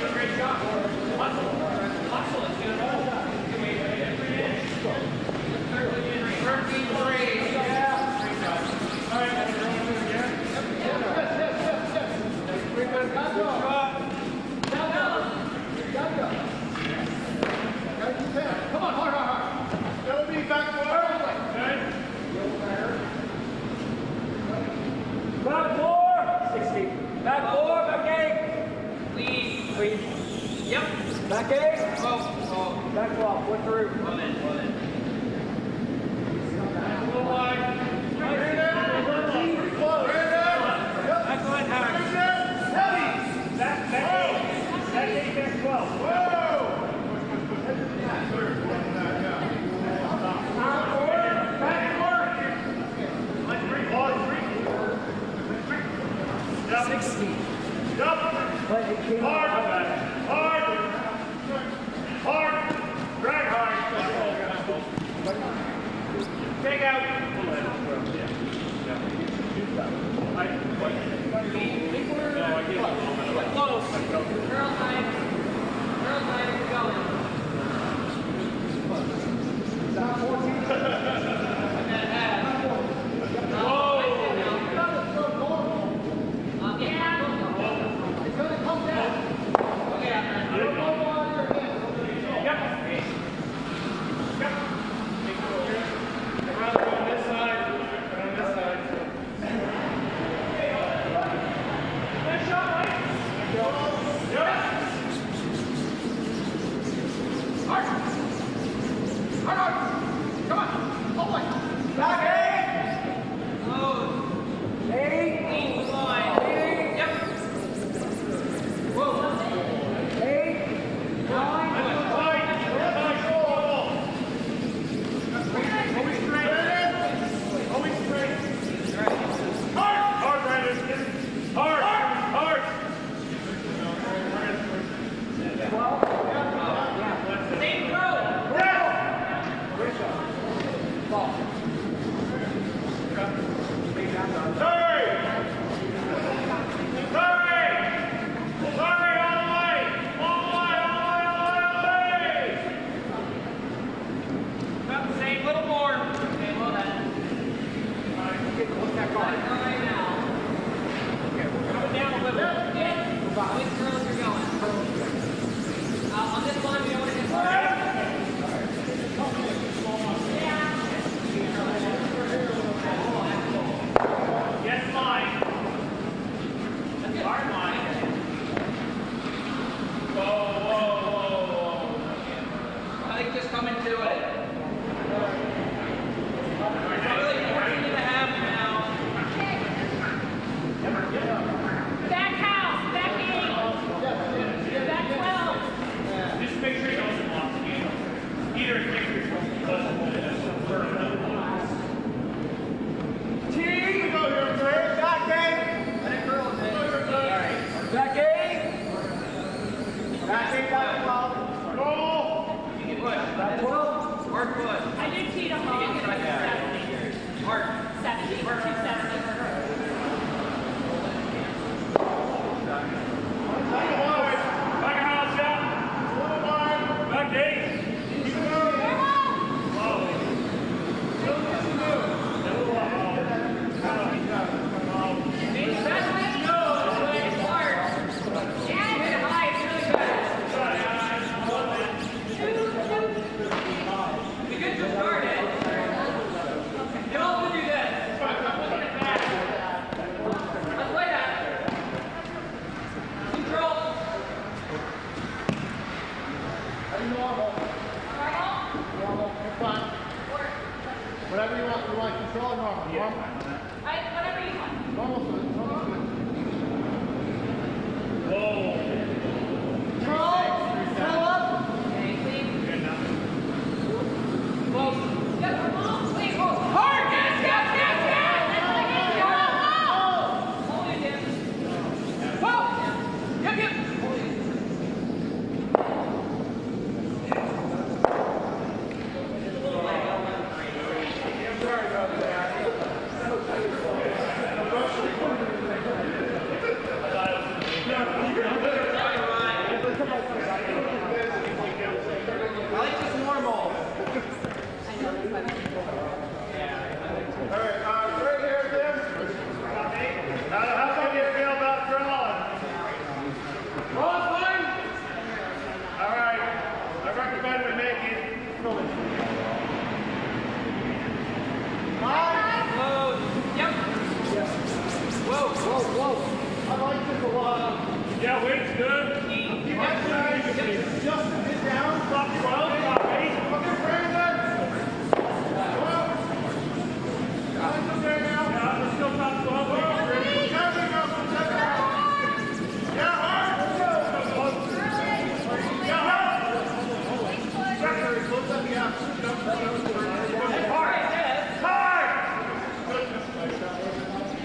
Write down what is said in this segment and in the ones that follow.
You're a great job. Back 8. Oh. Back 12. Foot through. Well in. A little wide. Pretty close. Back line high. Heavy. Back 8. Back 8, back 12. Whoa. Back 60. Hard. Drag hard. Take out. Close. Curl time. Whatever you want, control or normal? Yeah. Whatever you want. Normal. Whoa. Control up. Good enough. Close. Yes, wait, hard, yes. Hold it in. Whoa. Yep. Yeah.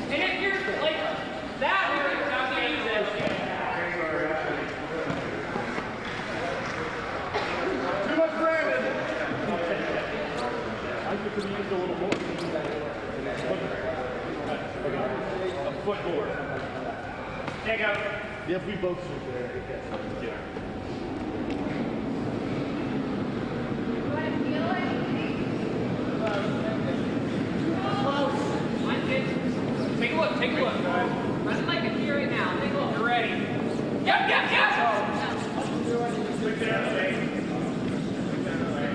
And if you're like that, you're not going to use it. Too much Brandon. I think we could use a little more. A foot more. Take out. If we both shoot there, it gets yeah. Take a look, take a look. Run like a deer right now. Take a look, you're ready. Yep.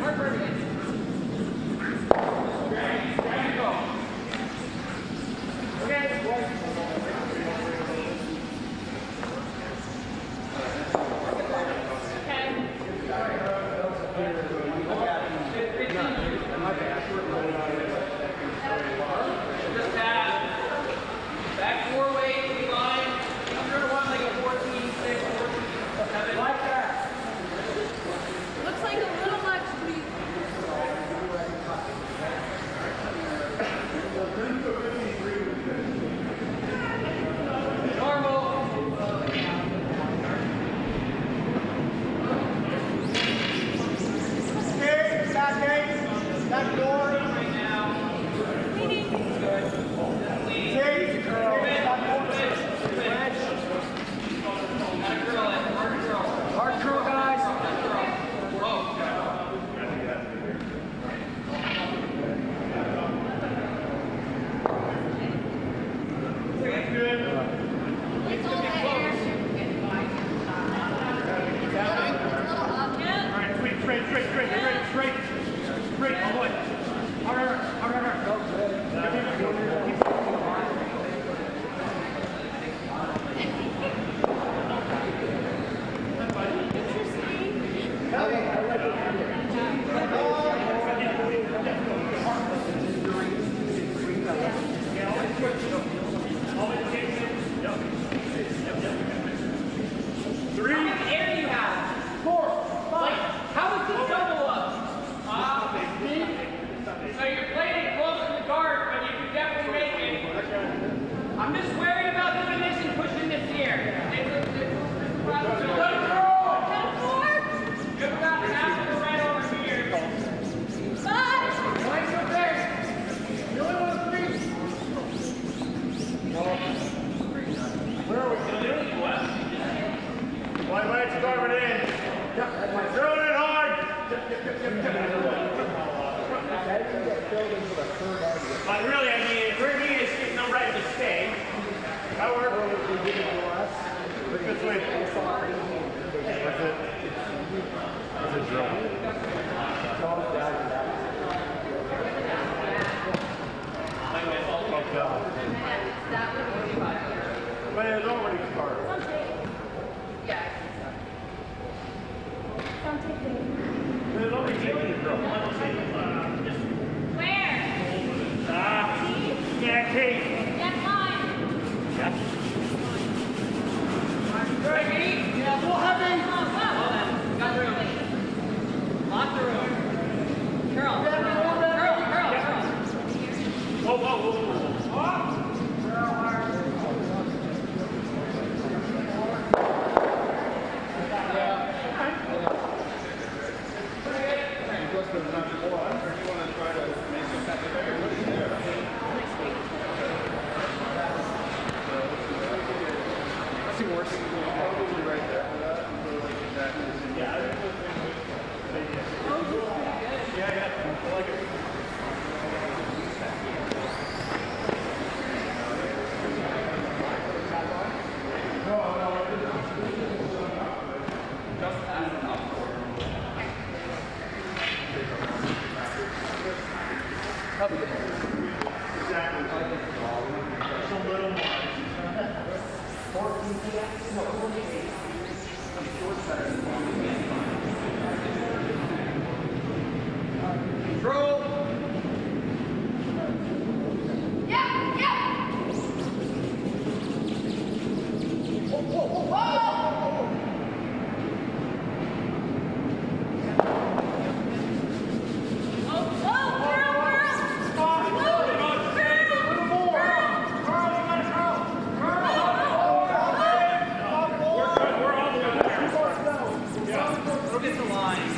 Hard for everything. There you go. Okay. Just pass. Back four-way, line. I'm going to run like a 14, 6, 14, 7. Like that. Looks like a little much to be. Normal. Back door. Right now. Hard curl, guys. It's all that air. Alright, straight, all the way. Hard. How much air do you have? 4, 5. How is this double up? So you're playing it close to the guard, but you can definitely make it. I'm just worried about doing this and pushing this here. It's a process. Good job, half of the right over here. Let's carve it in. Throw it in hard. But really, I mean, for me, it's no right to stay. However, look this way. That's it. That's a drill. But it's already started. There's only two girl. Where? Yeah, Kate. That's mine. Yeah. Ready? Yeah, we'll have it. Got the room. Lock the room. Curl. Whoa.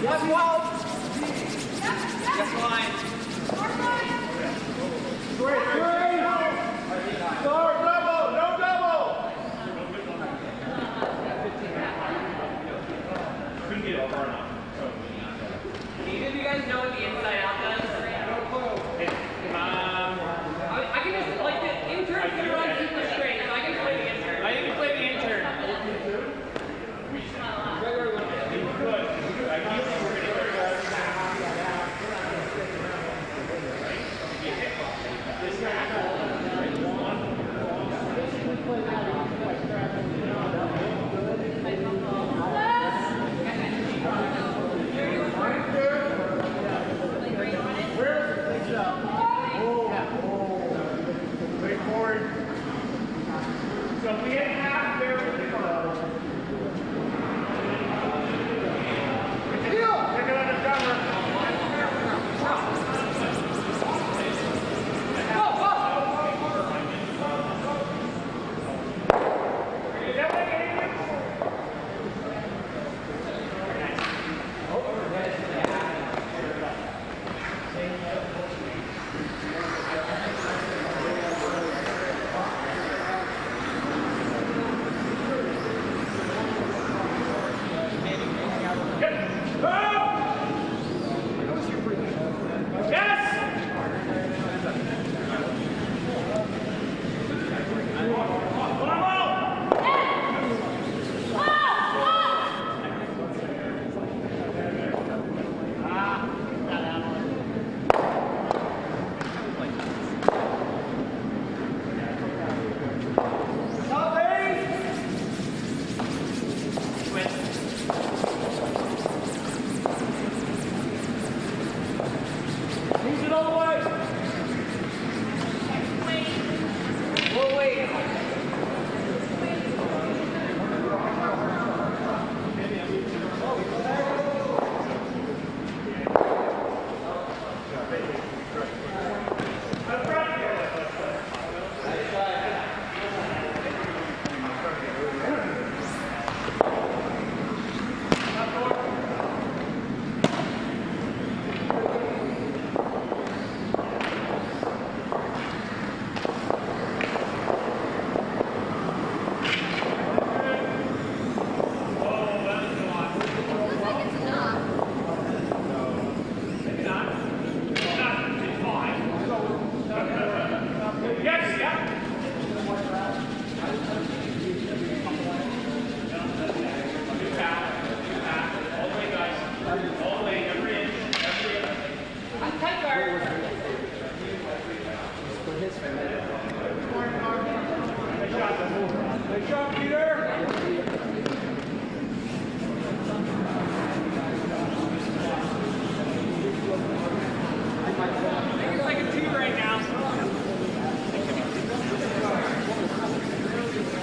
Left wall. Yes, line. Start double, no double. Couldn't get it far enough. Either of you guys know what the inside out does? I can just, like, the intern's gonna run super straight, so I can play the intern. I can play the intern. So we had half there with the Pick it under cover. Is that what it is? Good job, Peter. It's like a 2 right now.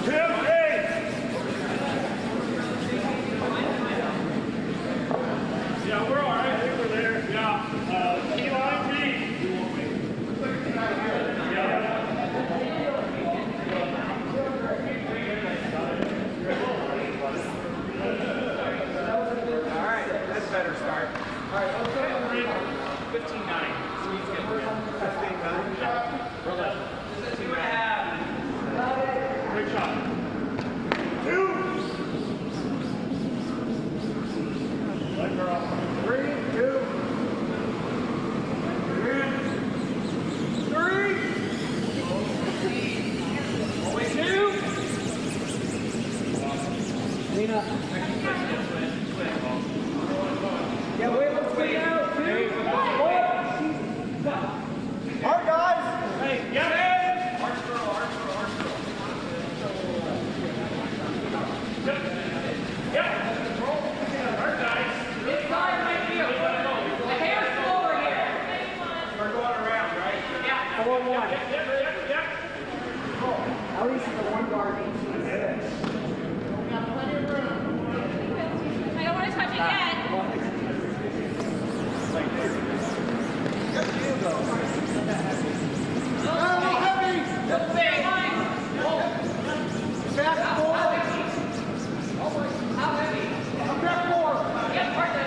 Tim, hey! Yeah, we're all right. I think we're there. Yeah. Key line B. Alright, that's a better start. Alright, let's go. 15-9. 2.5. Great shot. 2. Let girl. 3, 2. 3. Always 2. Clean up. Yeah, wait, let's wait out. Hard, guys. Hey, yeah. This guy might be a hair slower here. We're going around, right? Yeah. 4-1. Yep. At least the one guard 18-6. I don't want to touch it yet. How heavy? Yep, partner.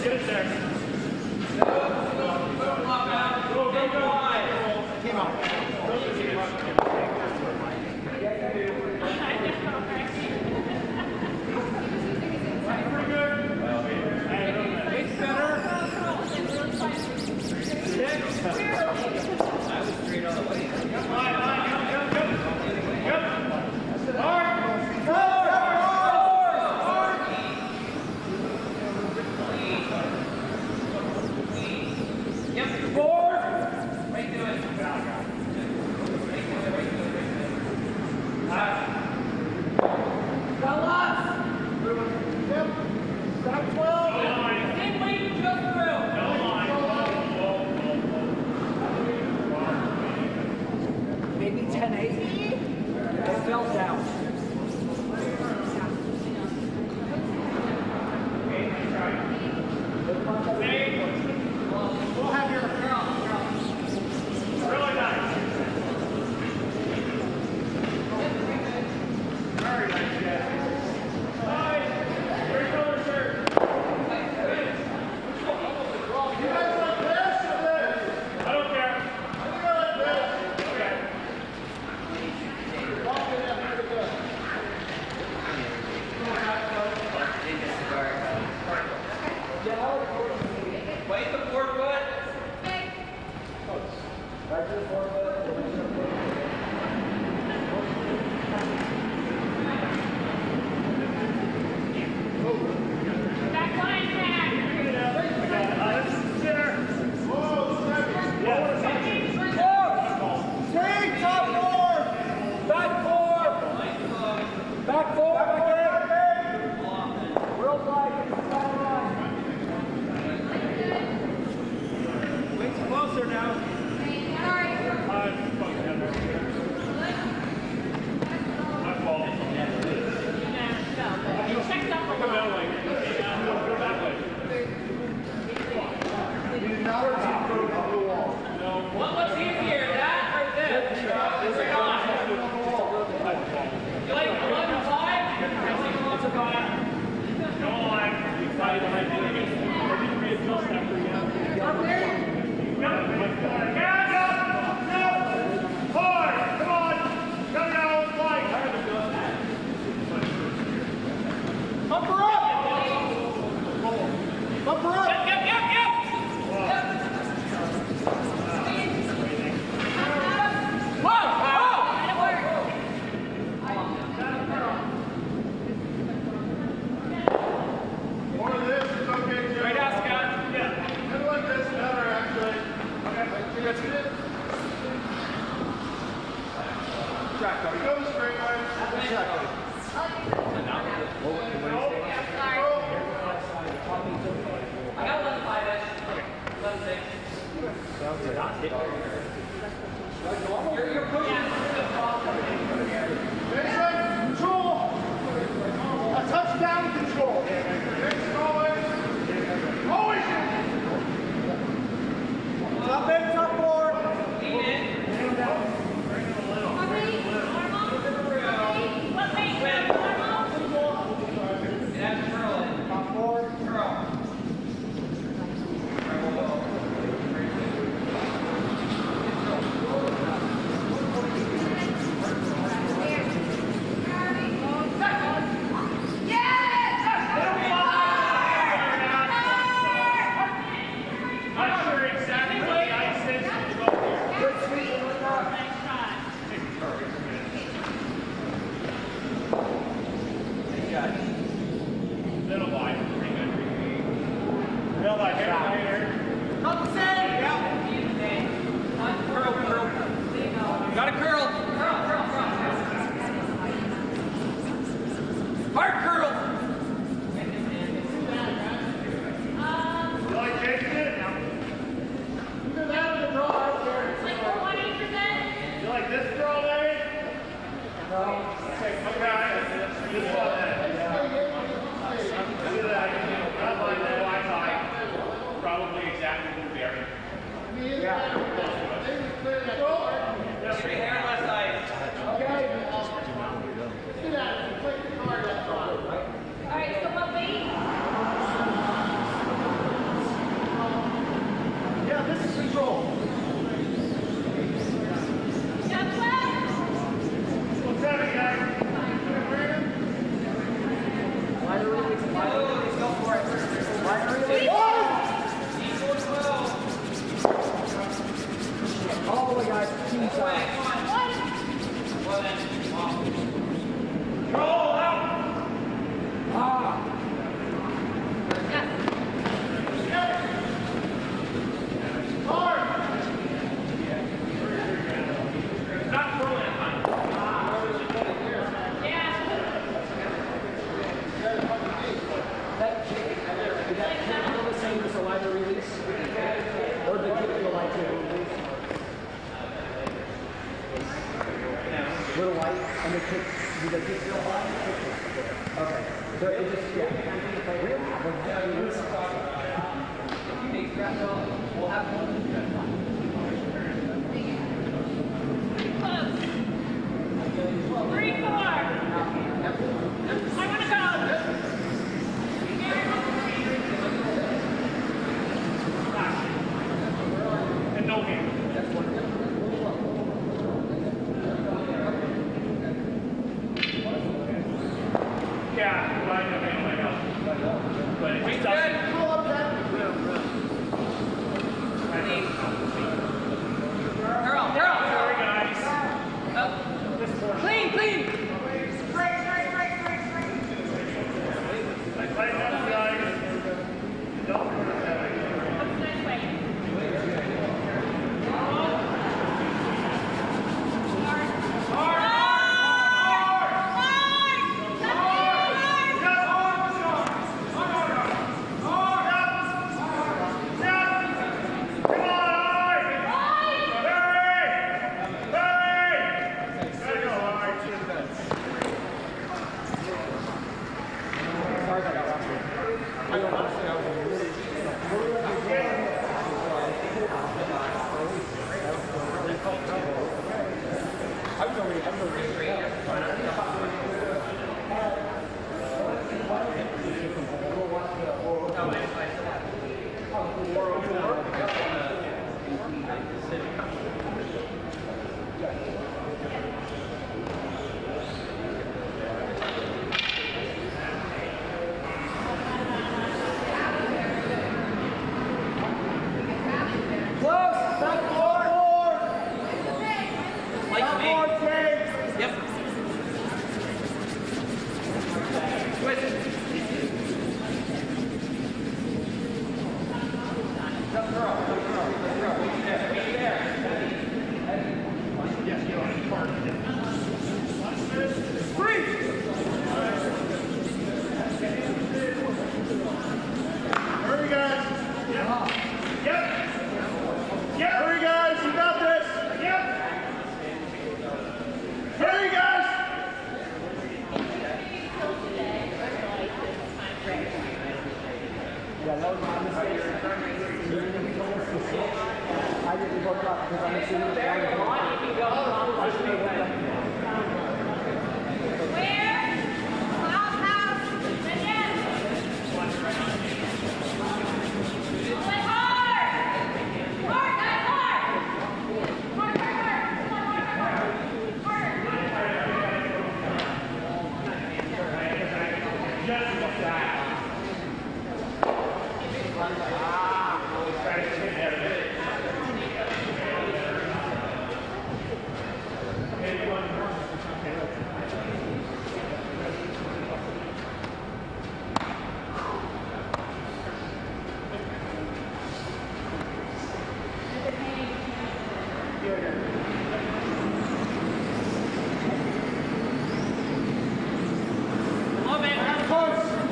Get it there. Came out. Pretty good. It's better. Line, Yep. Hard. Yep, four. Right to it. Same way you just threw. Maybe 10-8. It fell down. We'll have your really nice. Very nice, yeah. Nice. Great color shirt. I don't care. Okay. Wait the forefoot. Back line back. Back four, Real flag, Wings closer now. My fault. Check out the Come that way. Go that way. What's easier, that or this? You like 11-5? Go on. Excited right there. I didn't readjust after you. Hard! Come on! Come down, flight! Bumper up! Bumper up! More of this is okay, Jim. Right out, Scott. Yeah. I like this better, actually. Okay. That's it. Track, are you going straight line? Exactly. I got 11-5-ish. 11-6. You're pushing. Jason, control. A touchdown control. Next always. Always. Top in, top four. Lead in. That's curl in. Top four. Curl. either release or the kick feel like to release. Little light and the kick. Do the kick feel high? Okay. So it just we'll have one.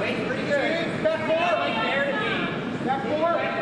Wait, pretty good. Back four. Like there to be. Back four.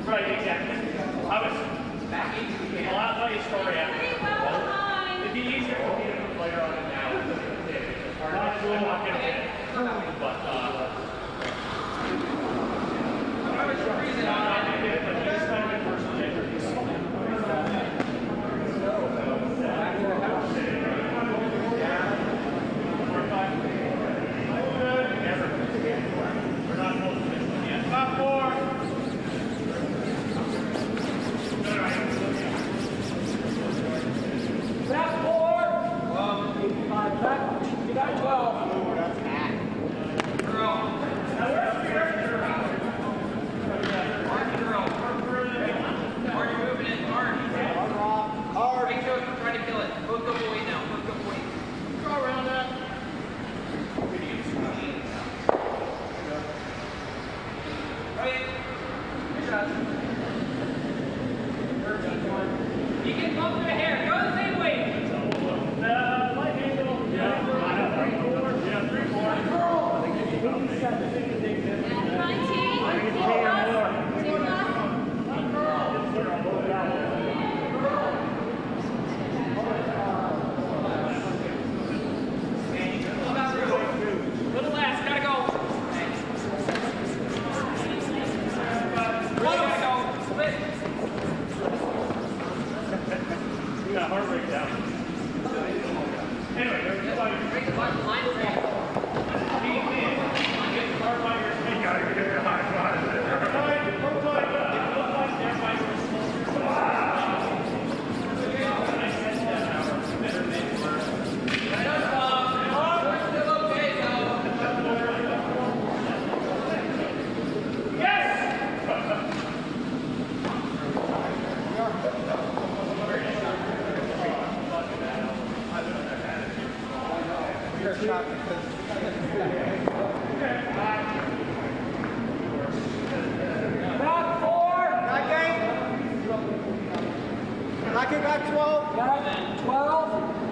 Right, exactly. I was back in. Well, I'll tell you a story after. It'd be easier for me to put later on it now. I'm not going to get it. But, I was freezing on it. I did it, but he's kind of in first We're not close to this one yet. Top four. Back 4. 85 back. You got 12. Girl. Now, where's your Hard, you're moving it. Hard. Hard. Make sure you're trying to kill it. Both go away now. Both go away. Go around that. Right. Good shot. You can bump to the hair. Go the same way. Light angle. Yeah, 3-4. Yeah, 3-4. Little last. Gotta go. Really gotta go. Split. You got heart rate down. Anyway, there's like, Break the button. Line is there. get the car by your feet. You gotta get your high five. Back 4. Back 8. Back it back 12. Got 12.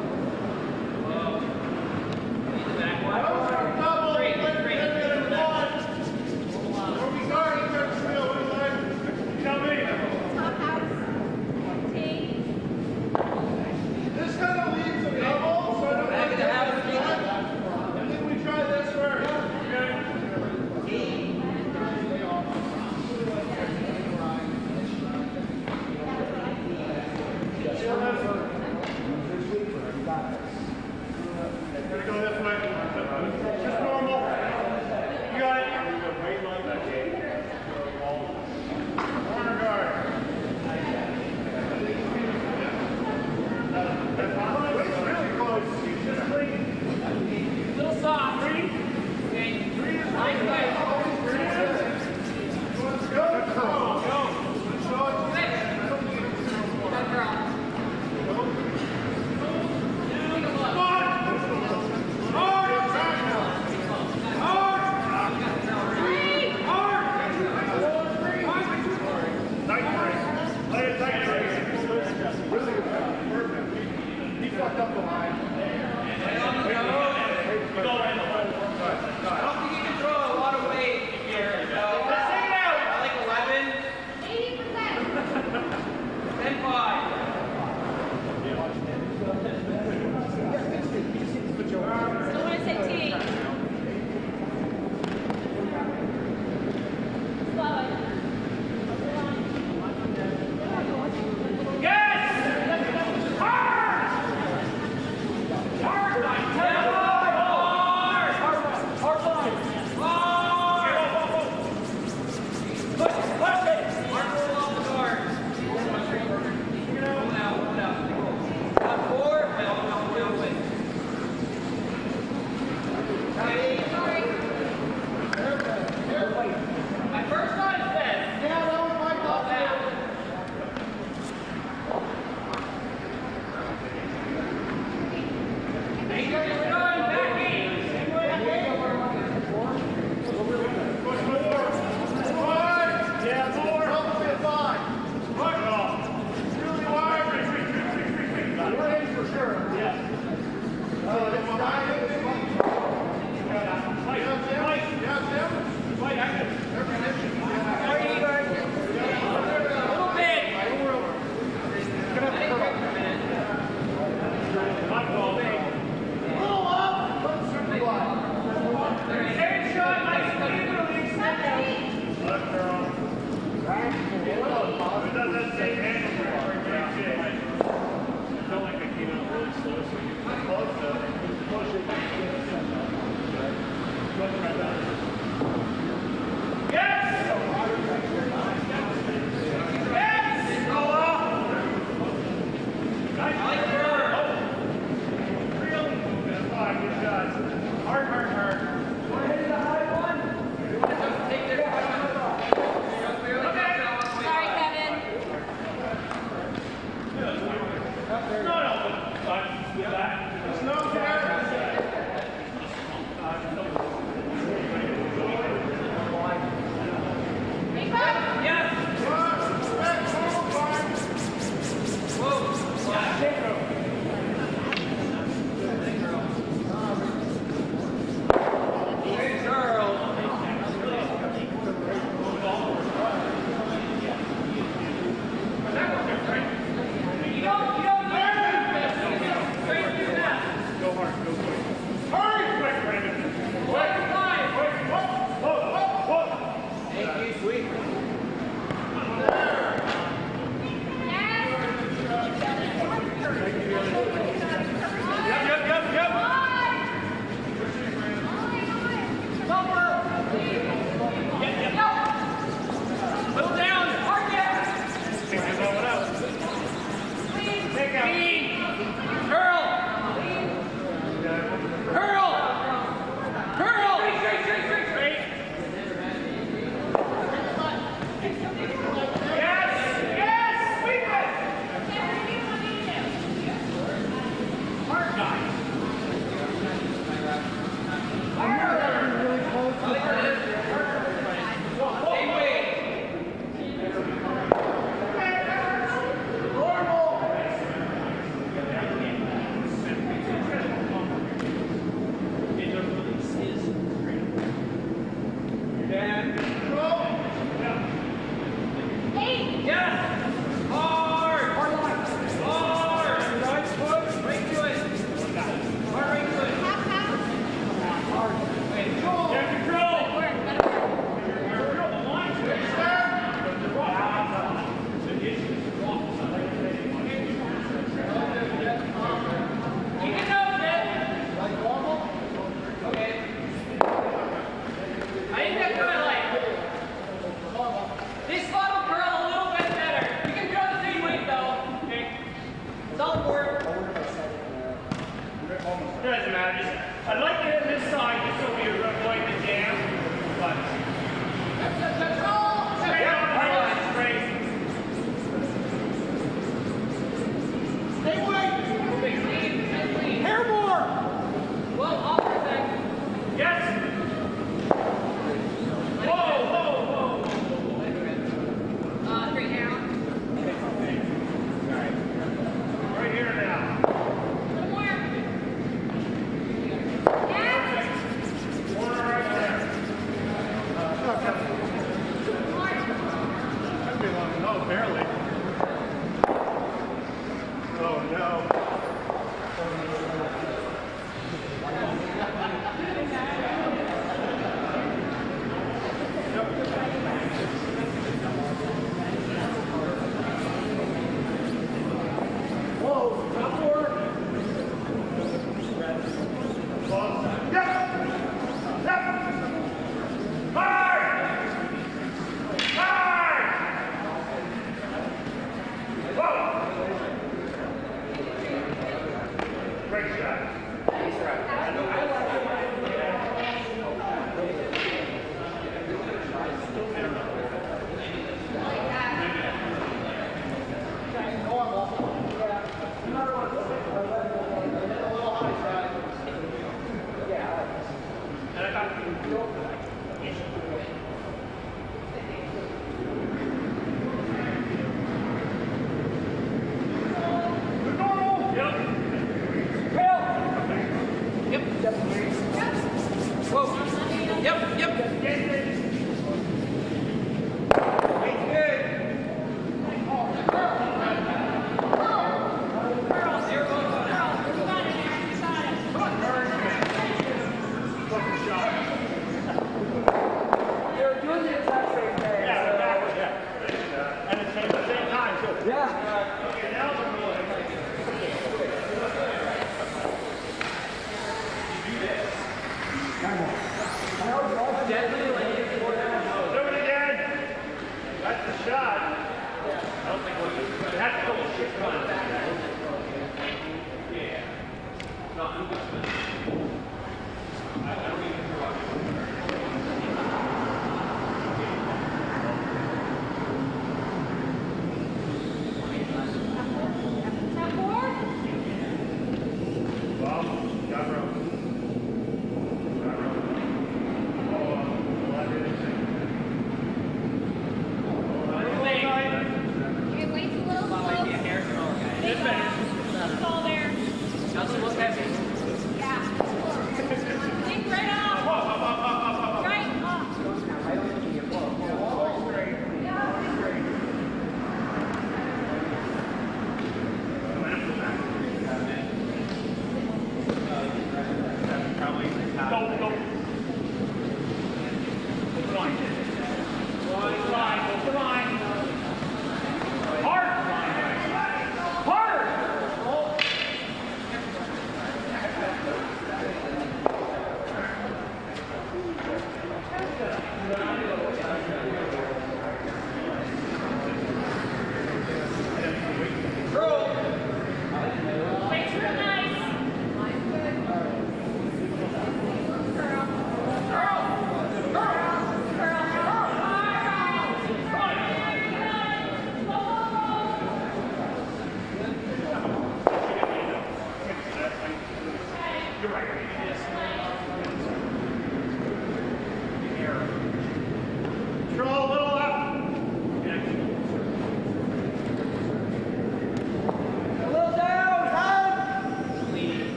This kind of leaves a double, so I don't like to have it. I think we try this first. Gonna go this way. Just normal. You got it. Corner guard. Really close. Just wait. Little soft. 3. Okay. 3 is line way. Fucked up the line. I don't think you can throw a lot of weight here. So, like 11. 10 5. Still want to say T. Slow. Yes! Hard!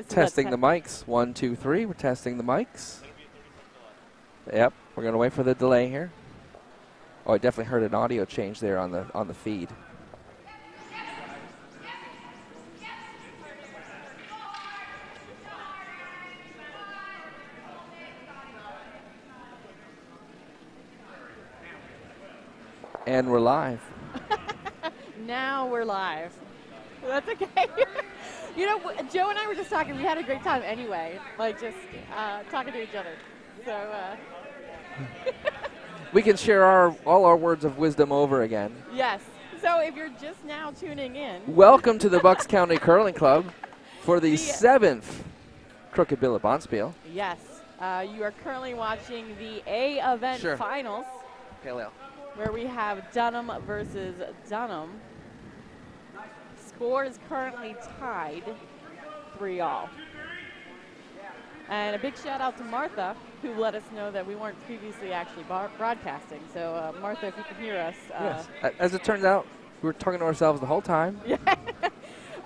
Testing the mics. 1, 2, 3. We're testing the mics. Yep, we're going to wait for the delay here. Oh, I definitely heard an audio change there on the feed. And we're live. Now we're live. That's okay. You know, Joe and I were just talking. We had a great time anyway, like just talking to each other. So we can share all our words of wisdom over again. Yes. So if you're just now tuning in, welcome to the Bucks County Curling Club for the 7th Crooked Billet Bonspiel. Yes. You are currently watching the A event finals Pale ale. where we have Dunham versus Dunham. Score is currently tied 3-all. And a big shout out to Martha, who let us know that we weren't previously actually broadcasting. So Martha, if you can hear us. Yes. As it turns out, we were talking to ourselves the whole time. Yeah.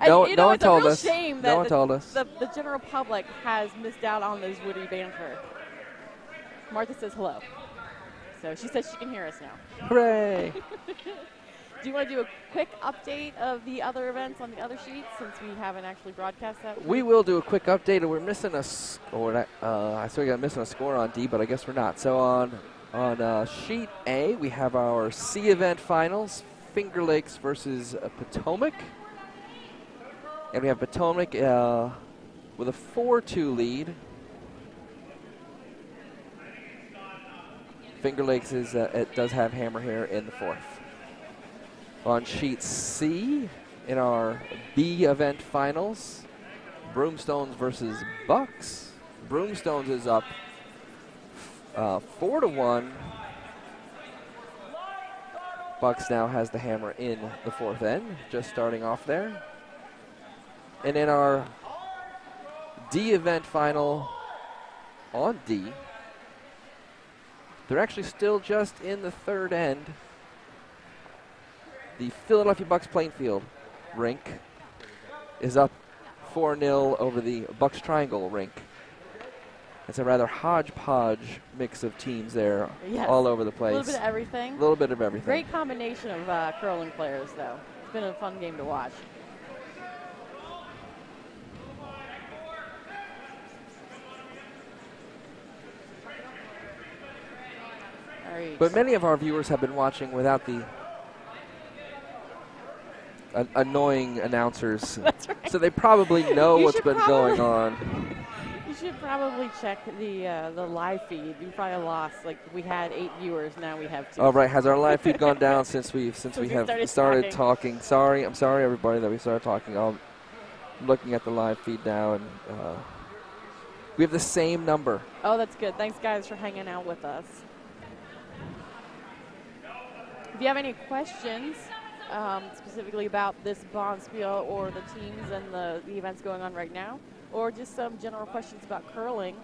No you know, one it's told a real us. shame that No one told us. The general public has missed out on those witty banter. Martha says hello. So she says she can hear us now. Hooray! Do you want to do a quick update of the other events on the other sheets since we haven't actually broadcast that? We will do a quick update. We're missing a score. I saw you got missing a score on D, but I guess we're not. So on sheet A, we have our C event finals: Finger Lakes versus Potomac, and we have Potomac with a 4-2 lead. Finger Lakes it does have hammer here in the fourth. On sheet C, in our B event finals, Broomstones versus Bucks. Broomstones is up 4-1. Bucks now has the hammer in the fourth end, just starting off there. And in our D event final on D, they're actually still just in the third end. The Philadelphia Bucks playing field rink is up 4-0 over the Bucks Triangle rink. It's a rather hodgepodge mix of teams there, yes. all over the place. A little bit of everything. A little bit of everything. Great combination of curling players, though. It's been a fun game to watch. All right. But many of our viewers have been watching without the annoying announcers. That's right. So they probably know You what's should been probably- going on. You should probably check the live feed. You probably lost. Like we had 8 viewers, now we have 2. All right, has our live feed gone down since we we have started talking? I'm sorry everybody that we started talking. I'm looking at the live feed now, and we have the same number. Oh, that's good. Thanks, guys, for hanging out with us. If you have any questions specifically about this Bonspiel or the teams and the events going on right now, or just some general questions about curling,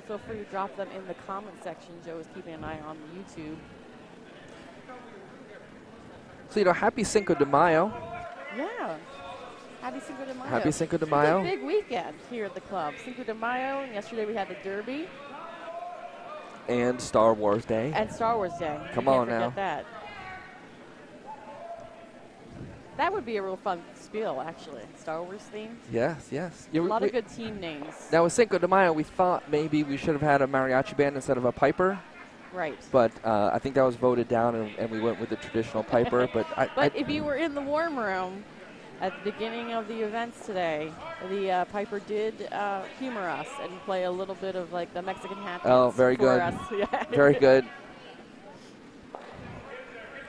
feel free to drop them in the comment section. Joe is keeping an eye on YouTube. So, happy Cinco de Mayo. Yeah. Happy Cinco de Mayo. Happy Cinco de It's Mayo. a big weekend here at the club. Cinco de Mayo, and yesterday we had the Derby. And Star Wars Day. And Star Wars Day. Come You on can't now. forget that. That would be a real fun spiel, actually. Star Wars themed. Yes. A lot of good team names. Now, with Cinco de Mayo, we thought maybe we should have had a mariachi band instead of a piper. Right. But I think that was voted down, and we went with the traditional piper. But if you were in the warm room at the beginning of the events today, the piper did humor us and play a little bit of like the Mexican hat dance. Oh, very for good. us. Yeah. Very good.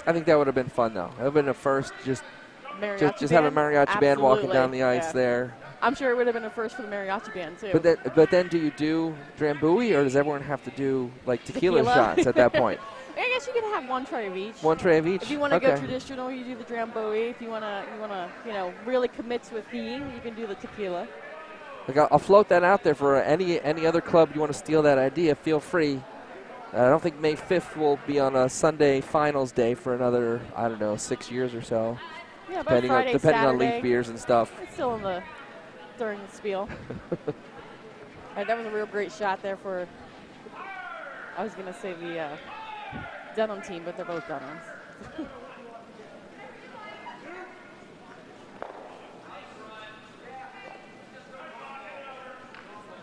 I think that would have been fun, though. It would have been a first, just have a mariachi band walking down the ice there. I'm sure it would have been a first for the mariachi band, too. But then do you do Drambuie, or does everyone have to do, like, tequila shots at that point? I guess you could have one tray of each. One tray of each? If you want to okay. go traditional, you do the Drambuie. If you want to, really commit to a theme, you can do the tequila. Like, I'll float that out there for any other club you want to steal that idea. Feel free. I don't think May 5th will be on a Sunday finals day for another, 6 years or so. Yeah, but Friday, depending on Saturday, leaf beers and stuff. It's still during the spiel. All right, that was a real great shot there for, I was going to say the Dunham team, but they're both Dunhams.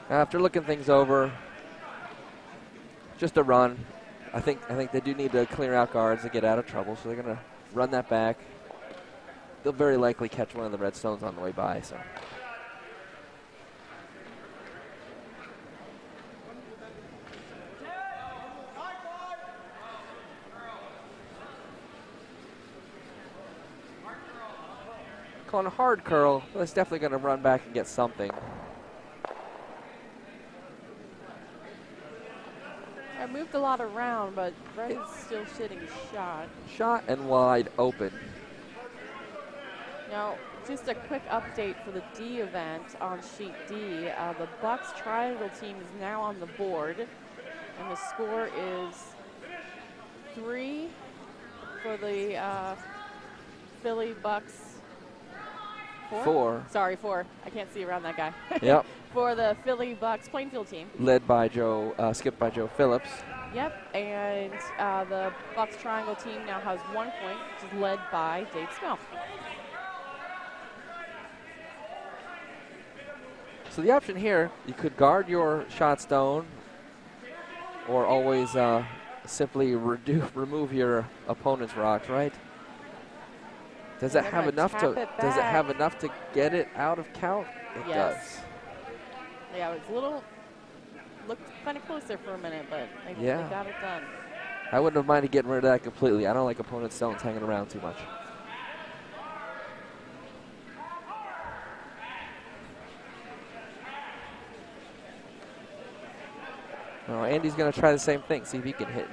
After looking things over, just a run. I think they do need to clear out guards to get out of trouble, so they're going to run that back. They'll very likely catch one of the Redstones on the way by. So. Calling a hard curl, but it's definitely going to run back and get something. Move moved a lot around, but Red is still sitting shot. Shot and wide open. Now, just a quick update for the D event on sheet D. The Bucks triangle team is now on the board, and the score is 3 for the Philly Bucks. 4. Sorry, 4. I can't see around that guy. Yep. For the Philly Bucks Plainfield team. Led by skipped by Joe Phillips. Yep, and the Bucks triangle team now has 1 point, which is led by Dave Smell. So the option here, you could guard your shot stone, or always simply remove your opponent's rocks, right? Does it have enough to? Does it have enough to get it out of count? It does. Yeah, it was a little looked kind of close there for a minute, but they got it done. I wouldn't have minded getting rid of that completely. I don't like opponent stones hanging around too much. Well, Andy's going to try the same thing, see if he can hit.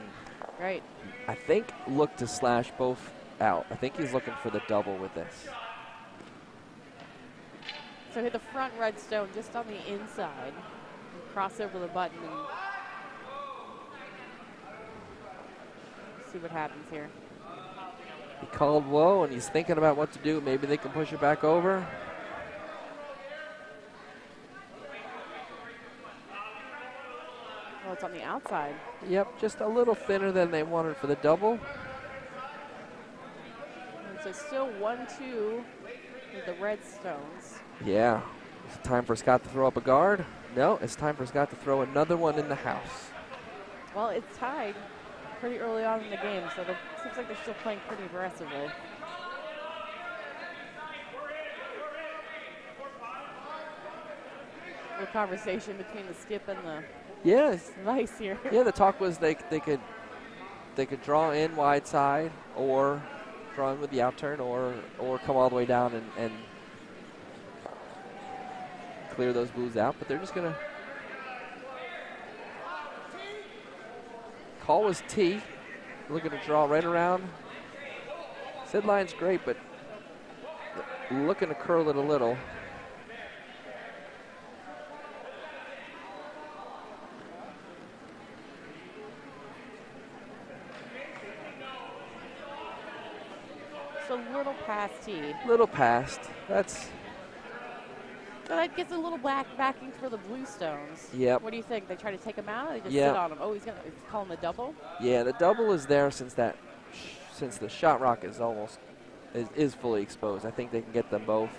Right. I think look to slash both out. I think he's looking for the double with this. So hit the front red stone just on the inside. And cross over the button and see what happens here. He called whoa, and he's thinking about what to do. Maybe they can push it back over. Oh, it's on the outside. Yep, just a little thinner than they wanted for the double. And so still 1-2 with the red stones. Yeah. Is it time for Scott to throw up a guard? No, it's time for Scott to throw another one in the house. Well, it's tied pretty early on in the game, so it seems like they're still playing pretty aggressively. A conversation between the skip and the vice here. Yeah, the talk was they could draw in wide side, or draw in with the outturn, or come all the way down and clear those blues out. But they're just gonna call was T. Looking to draw right around. Sid line's great, but looking to curl it a little. So little past T. Little past. So that gets a little backing for the blue stones. Yep. What do you think? They try to take him out, or they just sit on him? Oh, he's calling the double? Yeah, the double is there since the shot rock is is fully exposed. I think they can get them both.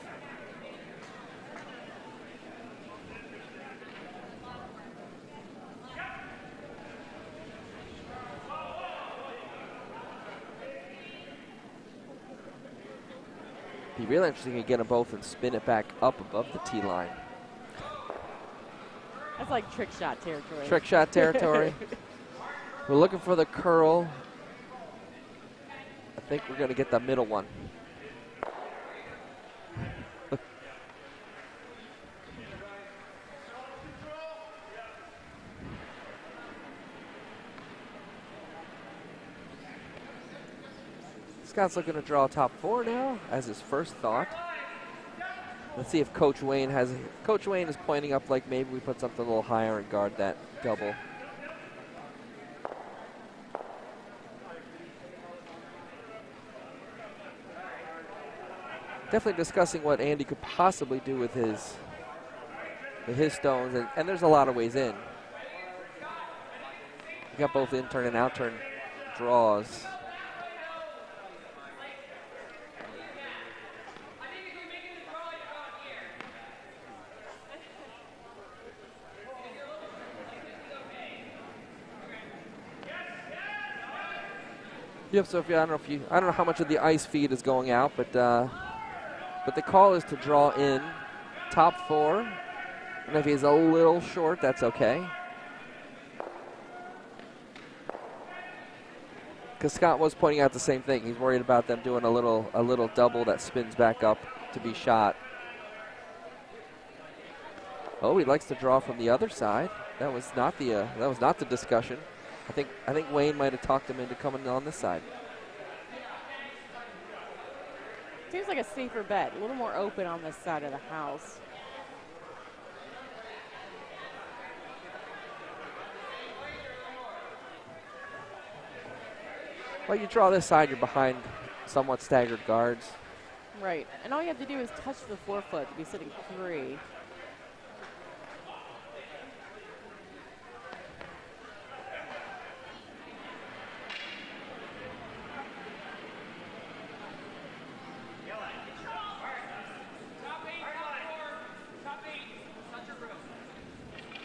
Be really interesting to get them both and spin it back up above the tee line. That's like trick shot territory. Trick shot territory. We're looking for the curl. I think we're going to get the middle one. Scott's looking to draw top 4 now as his first thought. Let's see if Coach Wayne has. Coach Wayne is pointing up like maybe we put something a little higher and guard that double. Definitely discussing what Andy could possibly do with his stones, and there's a lot of ways in. You got both in-turn and out-turn draws. Yep, Sophia, I don't know how much of the ice feed is going out, but the call is to draw in top 4. And if he's a little short, that's okay. Because Scott was pointing out the same thing. He's worried about them doing a little double that spins back up to be shot. Oh, he likes to draw from the other side. That was not the discussion. I think Wayne might have talked him into coming on this side. Seems like a safer bet, a little more open on this side of the house. Well, you draw this side, you're behind somewhat staggered guards. Right, and all you have to do is touch the forefoot to be sitting 3.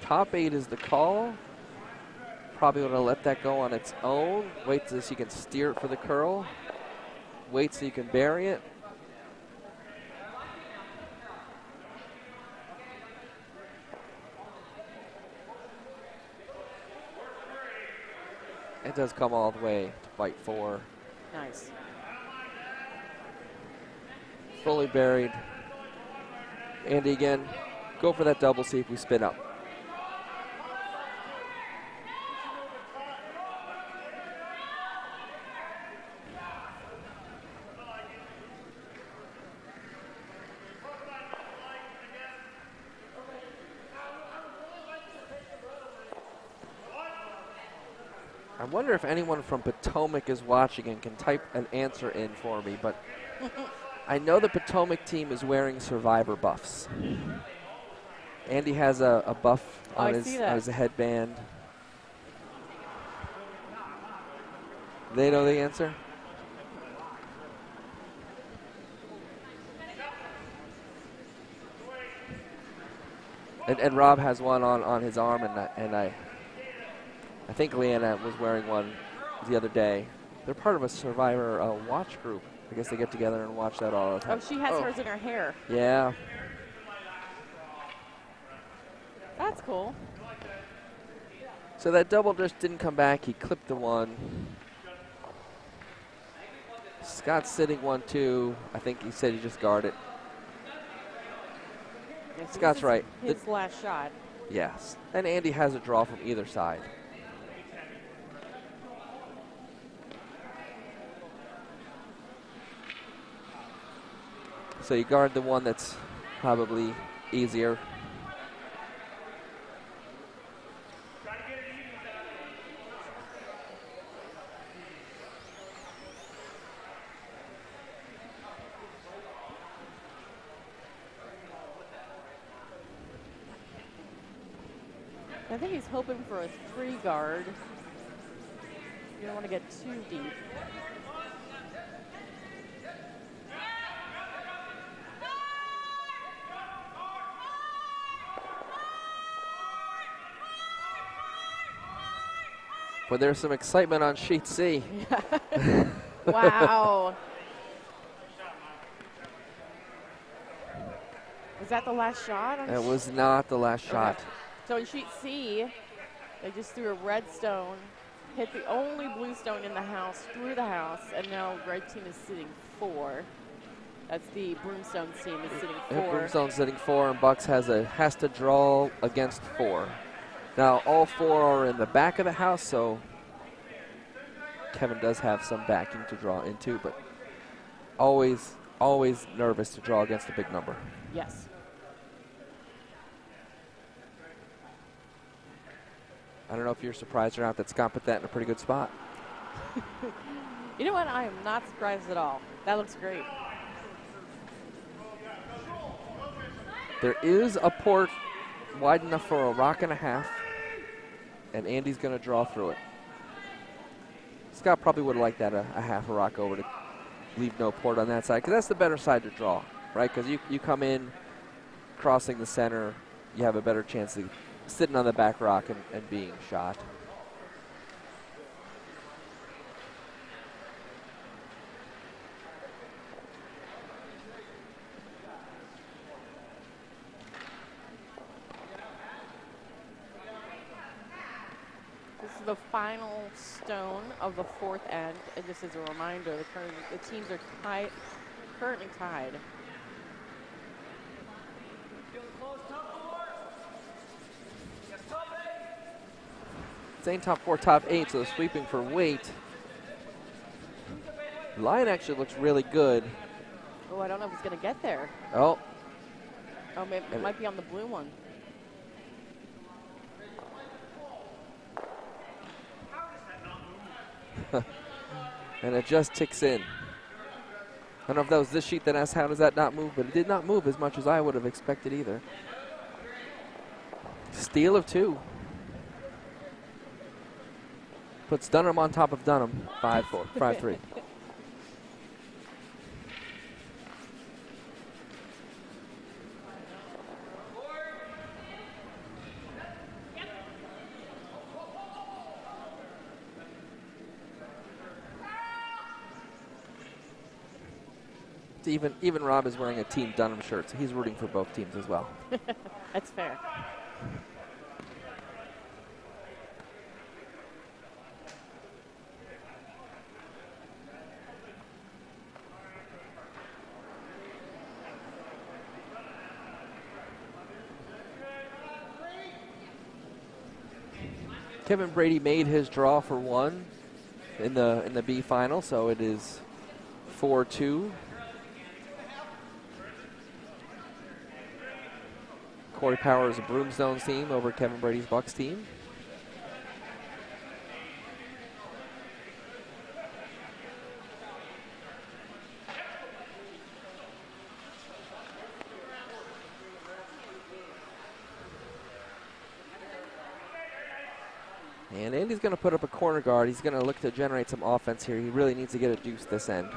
Top 8 is the call. Probably want to let that go on its own. Wait till you can steer it for the curl. Wait so you can bury it. It does come all the way to bite 4. Nice. Fully buried. Andy again, go for that double, see if we spin up. I wonder if anyone from Potomac is watching and can type an answer in for me, but I know the Potomac team is wearing Survivor buffs. Andy has a buff on his headband. They know the answer? And Rob has one on his arm, and I think Leanna was wearing one the other day. They're part of a Survivor watch group. I guess they get together and watch that all the time. Oh, she has hers in her hair. Yeah. That's cool. So that double just didn't come back. He clipped the 1. Scott's sitting 1-2. I think he said he just guarded it. Yeah, so Scott's right. His last shot. Yes. And Andy has a draw from either side. So you guard the one that's probably easier. I think he's hoping for a 3 guard. You don't want to get too deep. But there's some excitement on sheet C. Wow. Was that the last shot? It was not the last shot. Okay. So in sheet C, they just threw a red stone, hit the only blue stone in the house, through the house, and now red team is sitting 4. That's the Broomstones team is sitting 4. Broomstone's sitting 4, and Bucks has to draw against 4. Now all 4 are in the back of the house, so Kevin does have some backing to draw into, but always nervous to draw against a big number. Yes. I don't know if you're surprised or not that Scott put that in a pretty good spot. You know what? I am not surprised at all. That looks great. There is a port wide enough for a rock and a half, and Andy's going to draw through it. Scott probably would have liked that a half a rock over to leave no port on that side, because that's the better side to draw, right? Because you come in crossing the center, you have a better chance of sitting on the back rock and being shot. This is the final stone of the 4th end, and just as a reminder, the teams are currently tied. It's ain't top 4, top 8, so sweeping for weight. Line actually looks really good. Oh, I don't know if it's going to get there. Oh. Oh, maybe it might be on the blue one. And it just ticks in. I don't know if that was this sheet that asked how does that not move, but it did not move as much as I would have expected either. Steal of 2. Puts Dunham on top of Dunham. 5-4, 5-3. Even Rob is wearing a Team Dunham shirt, so he's rooting for both teams as well. That's fair. Kevin Brady made his draw for 1 in the B final, so it is 4-2. Corey Powers' Broomstones team over Kevin Brady's Bucks team. And Andy's going to put up a corner guard. He's going to look to generate some offense here. He really needs to get a deuce this end.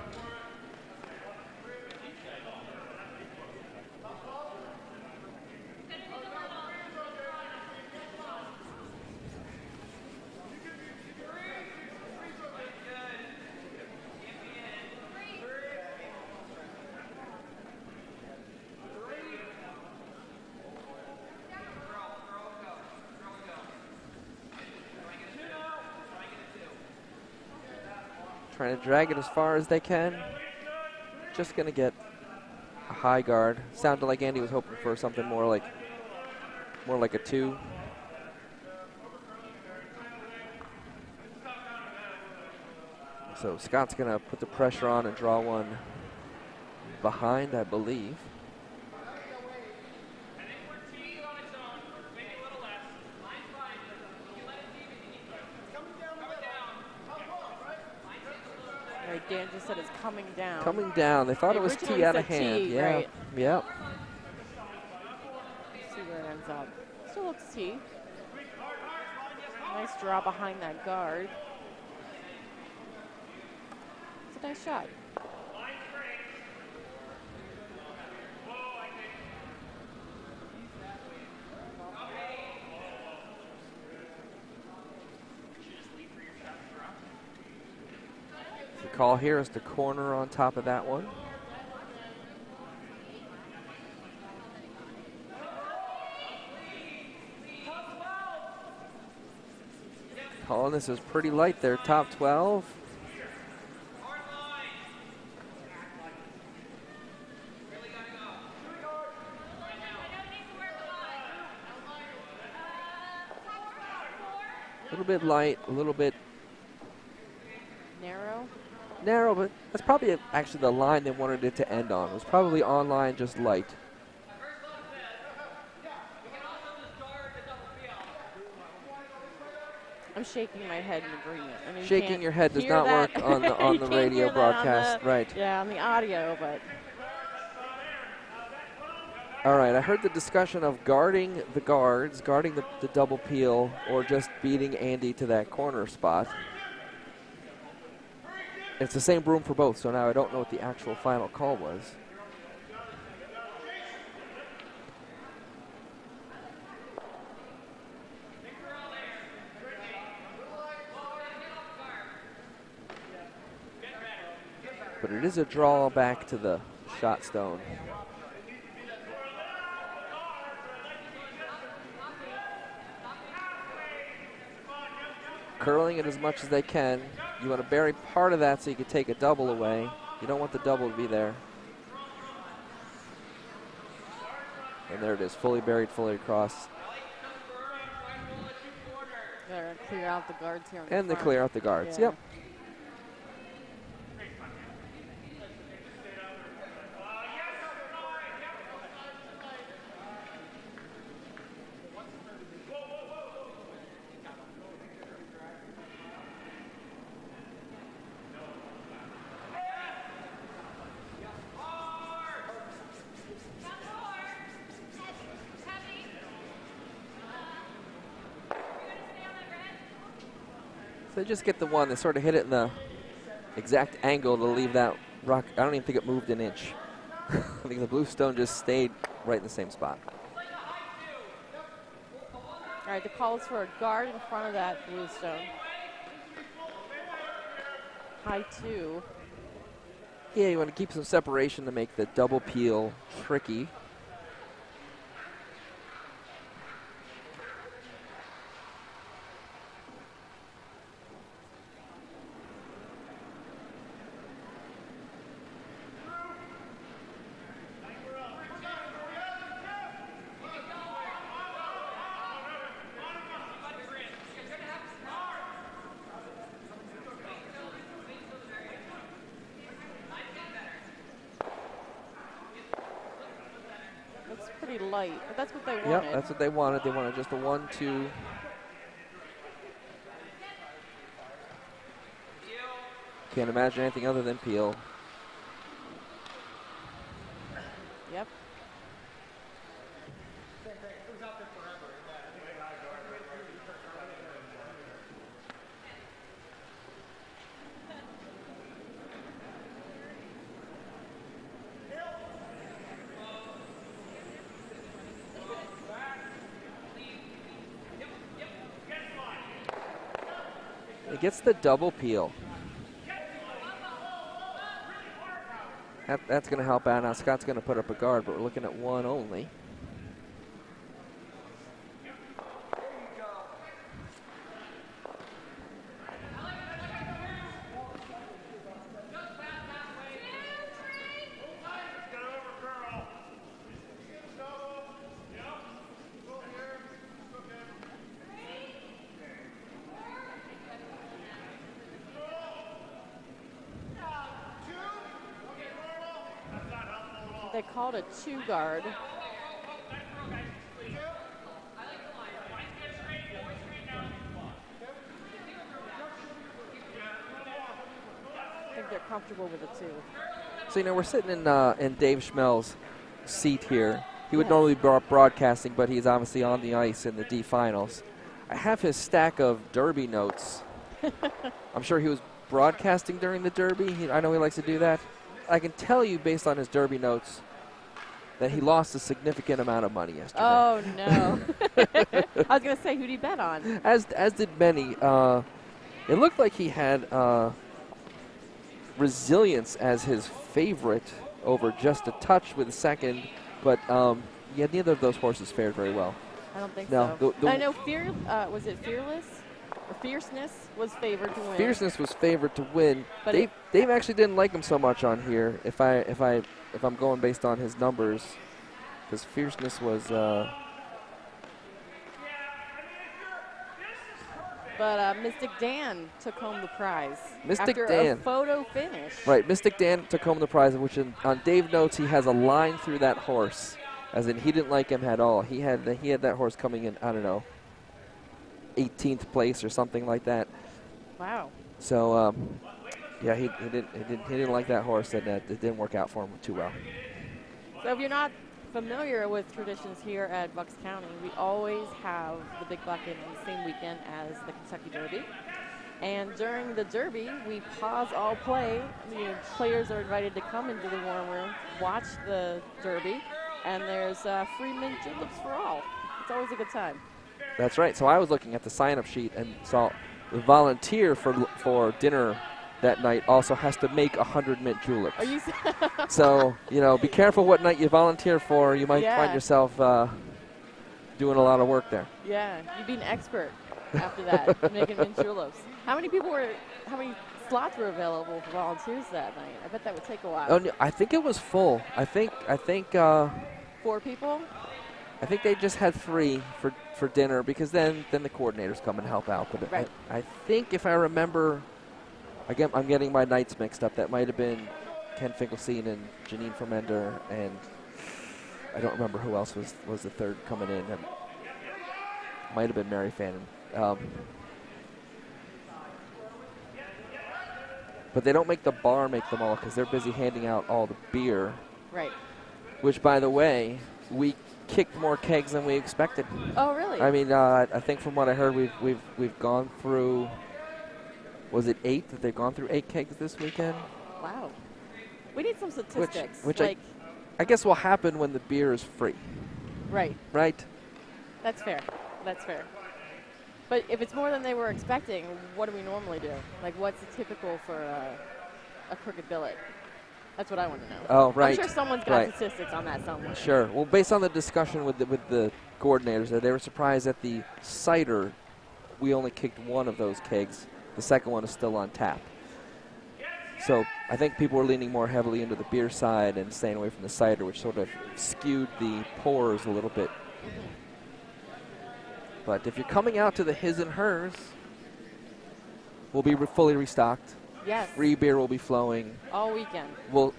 Trying to drag it as far as they can. Just going to get a high guard. Sounded like Andy was hoping for something more like a 2. So Scott's going to put the pressure on and draw one behind, I believe. Dan just said it's coming down. Coming down. They thought it was T out of hand. T, yeah. Right. Yep. See where it ends up. Still looks T. Nice draw behind that guard. It's a nice shot. The call here is the corner on top of that one. Calling this is pretty light there, top 12. A little bit light, a little bit narrow, but that's probably actually the line they wanted it to end on. It was probably on line, just light. I'm shaking my head in agreement. I mean, Shaking your head does not work on the radio broadcast, right? Yeah, on the audio, but. All right, I heard the discussion of guarding the guards, guarding the double peel, or just beating Andy to that corner spot. It's the same room for both, so now I don't know what the actual final call was. But it is a draw back to the shot stone. Curling it as much as they can. You want to bury part of that so you can take a double away. You don't want the double to be there. And there it is, fully buried, fully across. They're clear out the guards here. And they clear out the guards. Yeah. Yep. So they just get the one. They sort of hit it in the exact angle to leave that rock. I don't even think it moved an inch. I think the blue stone just stayed right in the same spot. All right, the call is for a guard in front of that blue stone. High 2. Yeah, you want to keep some separation to make the double peel tricky. Looks pretty light, but that's what they wanted. Yep, that's what they wanted. They wanted just a 1-2. Can't imagine anything other than peel. Yep. It gets the double peel. That's going to help out. Now Scott's going to put up a guard, but we're looking at one only. They called a 2 guard. I think they're comfortable with a 2. So, you know, we're sitting in Dave Schmel's seat here. He would normally be broadcasting, but he's obviously on the ice in the D finals. I have his stack of Derby notes. I'm sure he was broadcasting during the Derby. I know he likes to do that. I can tell you, based on his Derby notes, that he lost a significant amount of money yesterday. Oh, no. I was going to say, who did he bet on? As did many. It looked like he had Resilience as his favorite over Just a Touch with a second, but yeah, neither of those horses fared very well. I don't think No, so. the- I know was it Fearless? Or Fierceness was favored to win. Fierceness was favored to win. But Dave actually didn't like him so much on here. If I'm going based on his numbers, because Fierceness was. But Mystic Dan took home the prize. Mystic after Dan. a photo finish. Right, Mystic Dan took home the prize, which on Dave notes he has a line through that horse, as in he didn't like him at all. He had that horse coming in, I don't know, 18th place or something like that. Wow. So yeah, he didn't like that horse, and it didn't work out for him too well. So if you're not familiar with traditions here at Bucks County, we always have the Big Bucket on the same weekend as the Kentucky Derby. And during the Derby, we pause all play. Players are invited to come into the warm room, watch the Derby, and there's free mint juleps for all. It's always a good time. That's right. So I was looking at the sign-up sheet and saw the volunteer for dinner that night also has to make 100 mint juleps. Are you? So, you know, be careful what night you volunteer for. You might Yeah. find yourself doing a lot of work there. Yeah, you'd be an expert after that, making mint juleps. How many slots were available for volunteers that night? I bet that would take a while. Oh, no, I think it was full. I think 4 people? I think they just had 3 for dinner because then the coordinators come and help out. But Right. I think if I remember, again, I'm getting my nights mixed up. That might have been Ken Finkelstein and Janine Fermender, and I don't remember who else was the third coming in. It might have been Mary Fannin. But they don't make the bar make them all because they're busy handing out all the beer. Right. Which, by the way, we kicked more kegs than we expected. Oh, really? I mean, I think from what I heard, we've gone through. Was it 8 that they've gone through 8 kegs this weekend? Wow. We need some statistics. Which like, I guess will happen when the beer is free. right. Right. That's fair. That's fair. But if it's more than they were expecting, what do we normally do? Like, what's typical for a crooked billet? That's what I want to know. Oh, right. I'm sure someone's got Right. statistics on that somewhere. Sure. Well, based on the discussion with the coordinators, they were surprised that the cider, we only kicked 1 of those kegs. The second one is still on tap. So I think people were leaning more heavily into the beer side and staying away from the cider, which sort of skewed the pours a little bit. But if you're coming out to the his and hers, we'll be fully restocked. Yes. Free beer will be flowing. All weekend.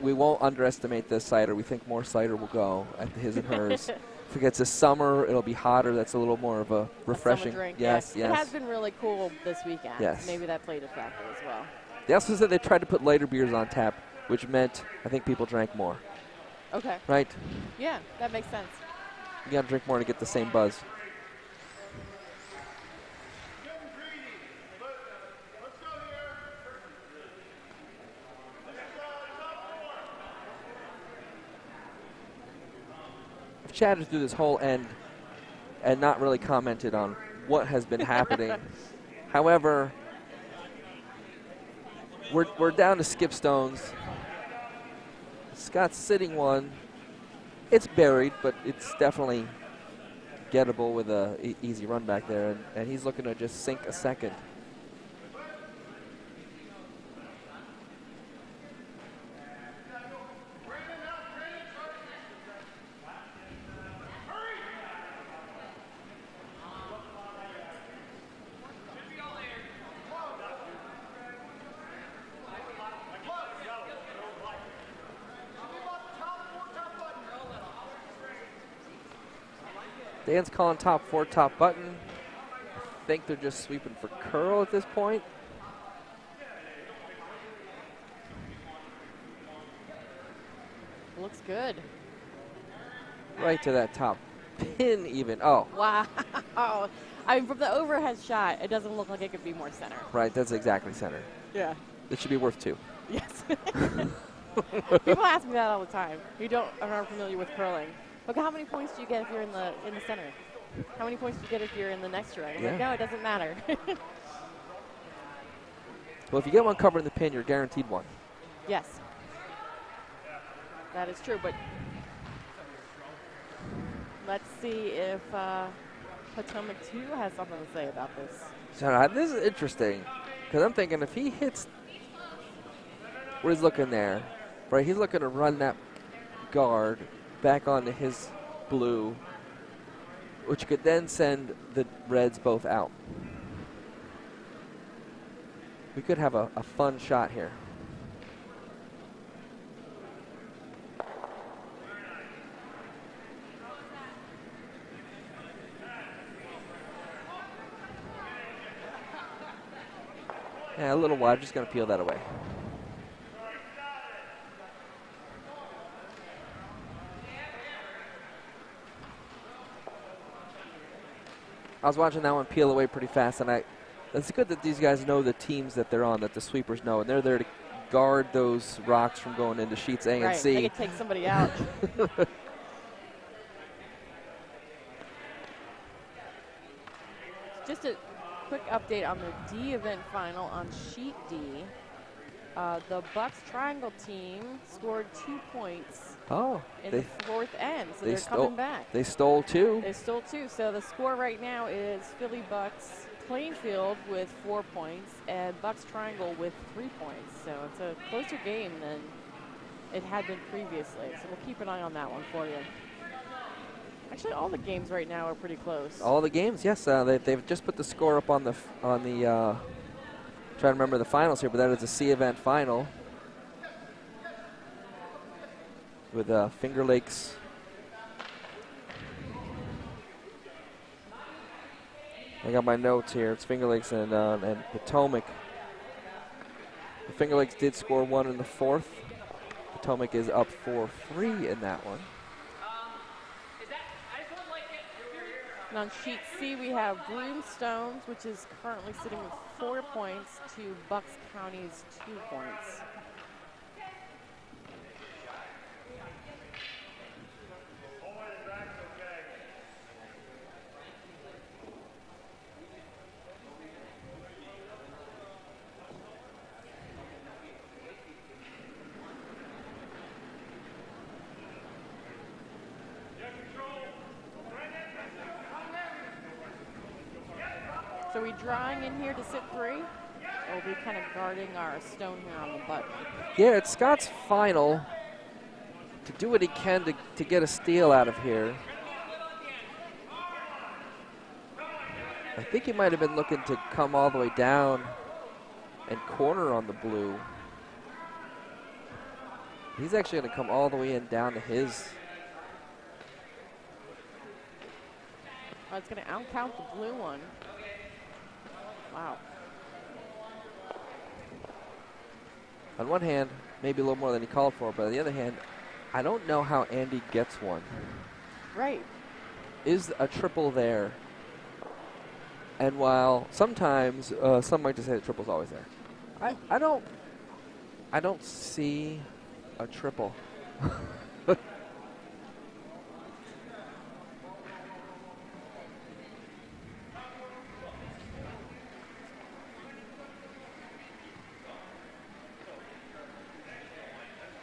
We won't underestimate the cider. We think more cider will go at the his and hers. If it gets a summer, it'll be hotter. That's a little more of a refreshing. A summer drink. Yes, It has been really cool this weekend. Yes. Maybe that played a factor as well. They also said they tried to put lighter beers on tap, which meant I think people drank more. Okay. Right? Yeah, that makes sense. You got to drink more to get the same buzz. I've chatted through this whole end and not really commented on what has been happening. However, we're down to skip stones. Scott's sitting one. It's buried, but it's definitely gettable with a easy run back there, and he's looking to just sink a second. Dan's calling top 4, top button. I think they're just sweeping for curl at this point. Looks good. Right to that top pin even. Oh, Wow. I mean, from the overhead shot, it doesn't look like it could be more center. right, that's exactly center. Yeah. It should be worth 2. Yes. People ask me that all the time. Who are not familiar with curling. Look, how many points do you get if you're in the center? How many points do you get if you're in the next row? I'm like, no, it doesn't matter. Well, if you get one covering the pin, you're guaranteed one. Yes. That is true, but let's see if Potomac 2 has something to say about this. So this is interesting because I'm thinking if he hits where he's looking there, right, he's looking to run that guard back onto his blue, which could then send the reds both out. We could have a fun shot here. Yeah, a little wide, just going to peel that away. I was watching that one peel away pretty fast, and it's good that these guys know the teams that they're on, that the sweepers know, and they're there to guard those rocks from going into sheets A and C. Right, they could take somebody out. Just a quick update on the D event final on sheet D. The Bucks Triangle team scored 2 points in the fourth end, so they're coming back. They stole 2. They stole 2, so the score right now is Philly Bucks Plainfield with 4 points and Bucks Triangle with 3 points. So it's a closer game than it had been previously. So we'll keep an eye on that one for you. Actually, all the games right now are pretty close. All the games, yes. They've just put the score up on the trying to remember the finals here, but that is a C event final with Finger Lakes. I got my notes here. It's Finger Lakes and Potomac. The Finger Lakes did score 1 in the 4th. Potomac is up 4-3 in that one. And on sheet C, we have Broomstones, which is currently sitting with 4 points, to Bucks County's 2 points. So are we drawing in here to sit 3? Or are we kind of guarding our stone here on the button? Yeah, it's Scott's final to do what he can to get a steal out of here. I think he might have been looking to come all the way down and corner on the blue. He's actually going to come all the way in down to his. Oh, it's going to outcount the blue one. Wow. On one hand, maybe a little more than he called for, but on the other hand, I don't know how Andy gets one. Right. Is a triple there? And while sometimes some might just say the triple's always there, I don't see a triple.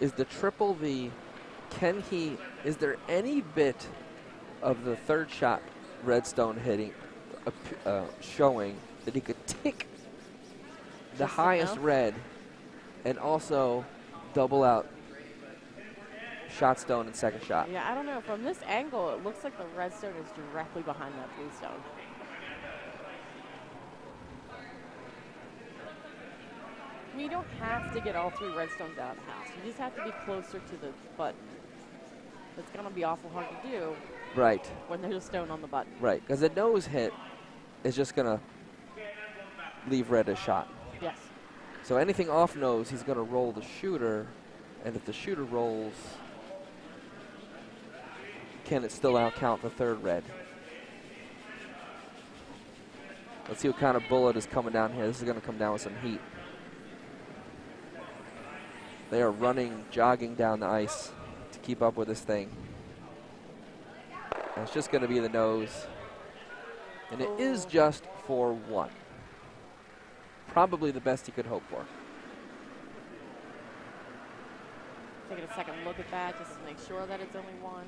Is the triple is there any bit of the third shot Redstone hitting showing that he could take the Just highest enough? red and also double out shot stone and second shot? Yeah, I don't know. From this angle, it looks like the red stone is directly behind that blue stone. I mean, you don't have to get all 3 redstones out of the house. You just have to be closer to the button. It's going to be awful hard to do Right, when there's a stone on the button. right. Because a nose hit is just going to leave red as shot. Yes. So anything off nose, he's going to roll the shooter. And if the shooter rolls, can it still outcount the third red? Let's see what kind of bullet is coming down here. This is going to come down with some heat. They are running, jogging down the ice to keep up with this thing. And it's just going to be the nose. And it is just 4-1. Probably the best he could hope for. Taking a second look at that just to make sure that it's only 1.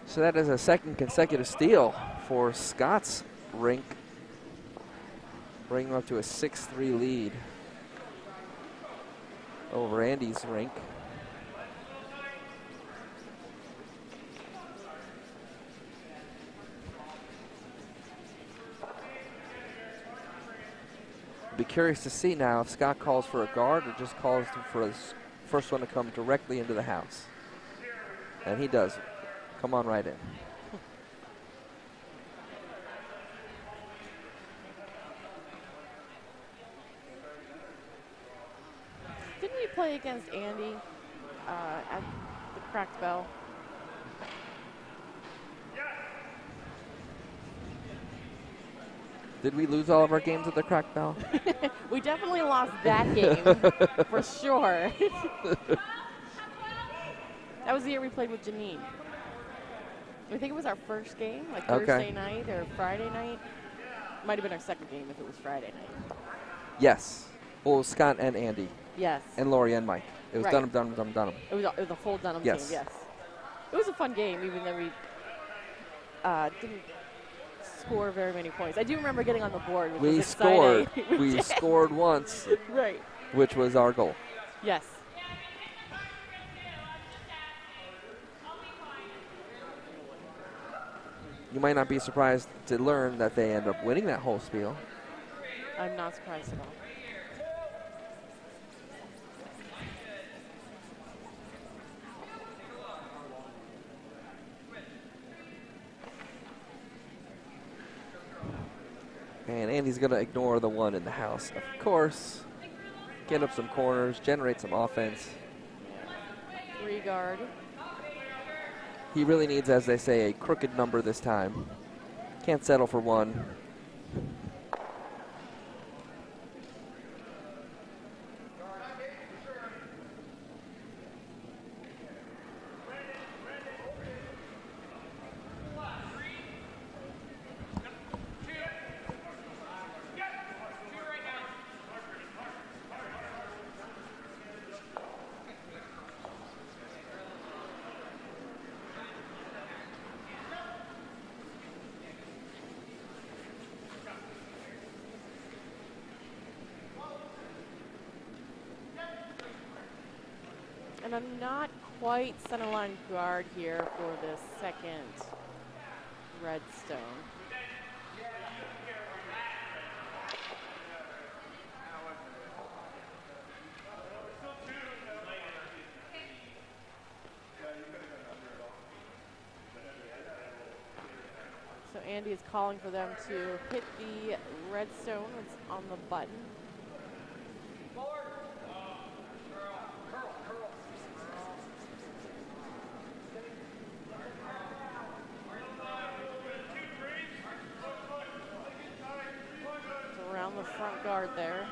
So that is a second consecutive steal for Scott's rink, bringing them up to a 6-3 lead over Andy's rink. Be curious to see now if Scott calls for a guard or just calls for his first one to come directly into the house. And he does. Come on right in. Didn't we play against Andy at the Cracked Bell? Did we lose all of our games at the Crack Bell? We definitely lost that game, for sure. That was the year we played with Janine. I think it was our first game, like Thursday night or Friday night. Might have been our second game if it was Friday night. Yes. Well, Scott and Andy. Yes. And Lori and Mike. It was Right. Dunham. It was a full Dunham Yes. team, yes. It was a fun game, even though we didn't score very many points. I do remember getting on the board, which We was scored. exciting. We did. scored once. Right. which was our goal. Yes. You might not be surprised to learn that they end up winning that whole spiel. I'm not surprised at all. And Andy's going to ignore the one in the house, of course. Get up some corners, generate some offense. 3 guard. He really needs, as they say, a crooked number this time. Can't settle for 1. And I'm not quite centerline guard here for this second redstone. So Andy is calling for them to hit the redstone. It's on the button. Around the front guard there.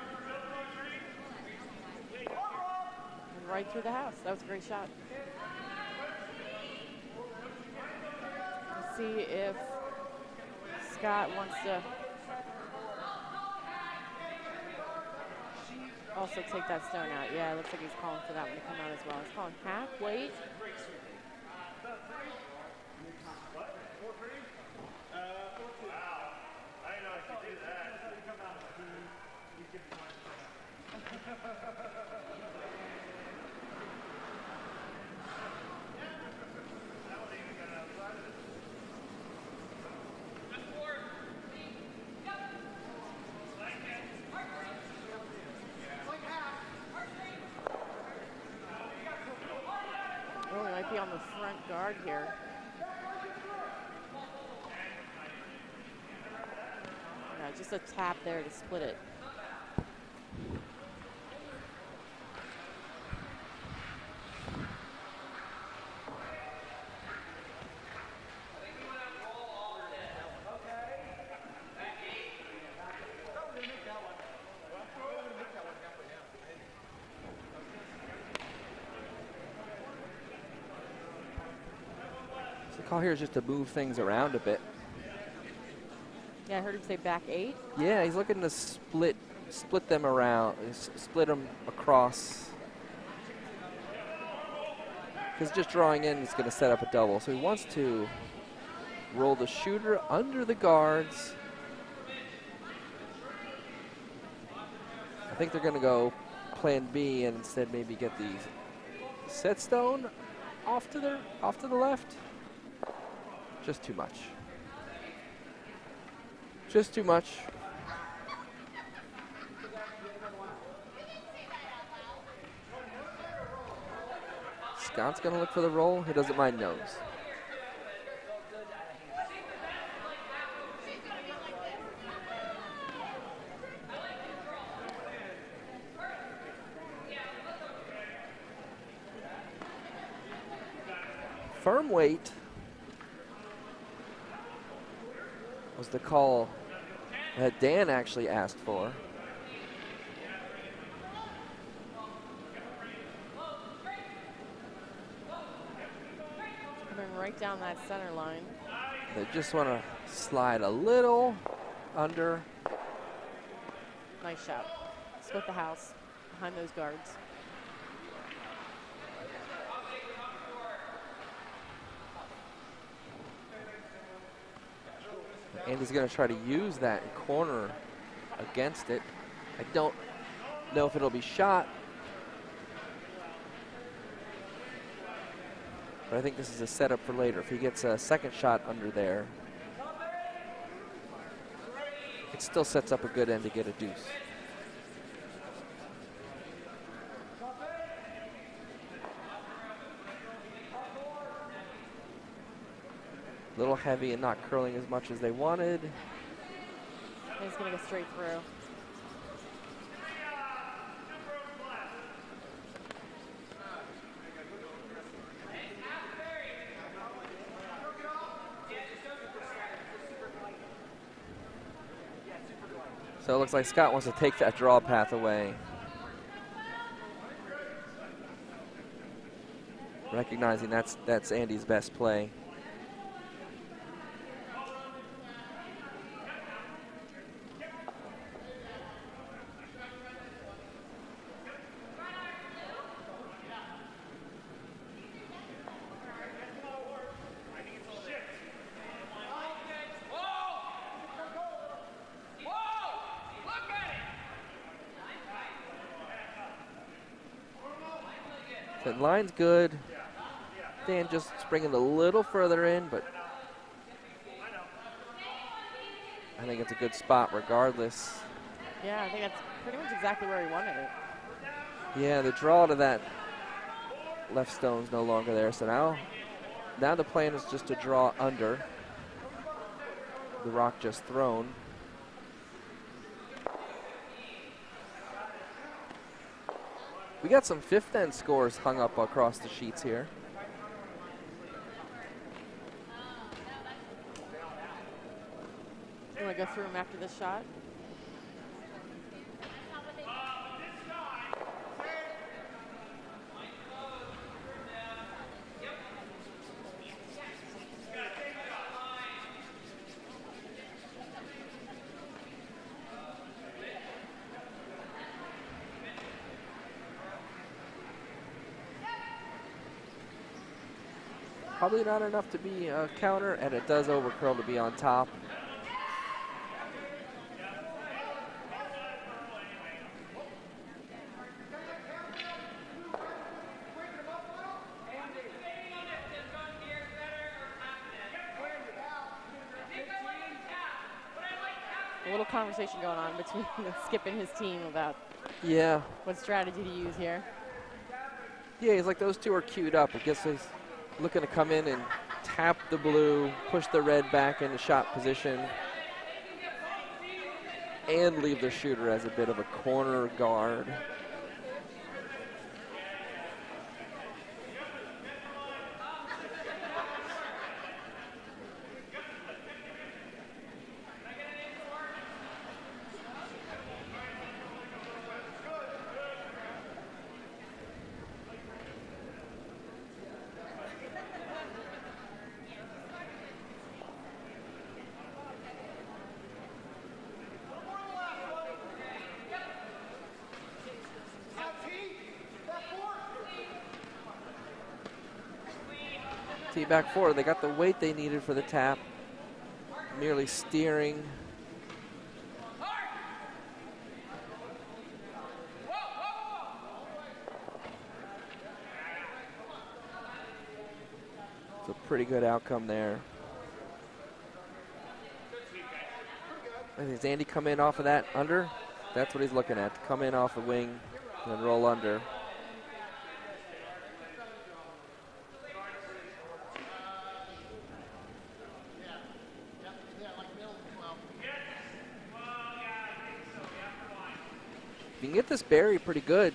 And right through the house. That was a great shot. Let's see if Scott wants to also take that stone out. Yeah, it looks like he's calling for that one to come out as well. He's calling half weight. Oh, he might be on the front guard here. Yeah, just a tap there to split it. The call here is just to move things around a bit. Yeah, I heard him say back 8. Yeah, he's looking to split them around, split them across. Because just drawing in is going to set up a double. So he wants to roll the shooter under the guards. I think they're going to go plan B and instead maybe get the set stone off to the left. Just too much. Just too much. Scott's going to look for the roll. He doesn't mind nose. Firm weight was the call that Dan actually asked for. Coming right down that center line. They just want to slide a little under. Nice shot. Split the house behind those guards. Andy's going to try to use that corner against it. I don't know if it'll be shot. But I think this is a setup for later. If he gets a second shot under there, it still sets up a good end to get a deuce. A little heavy and not curling as much as they wanted. He's going to go straight through. So it looks like Scott wants to take that draw path away. Recognizing that's Andy's best play. The line's good. Dan just bringing a little further in, but I think it's a good spot regardless. Yeah, I think that's pretty much exactly where he wanted it. Yeah, the draw to that left stone's no longer there. So now the plan is just to draw under. The rock just thrown. We got some fifth end scores hung up across the sheets here. You want to go through him after this shot? Probably not enough to be a counter, and it does overcurl to be on top. A little conversation going on between Skip and his team about what strategy to use here. Yeah, he's like, those two are queued up. I guess he's looking to come in and tap the blue, push the red back into shot position, and leave the shooter as a bit of a corner guard. Tee back forward. They got the weight they needed for the tap. Merely steering. It's a pretty good outcome there. I think Andy come in off of that under. That's what he's looking at. Come in off the wing and then roll under. If you can get this bury pretty good,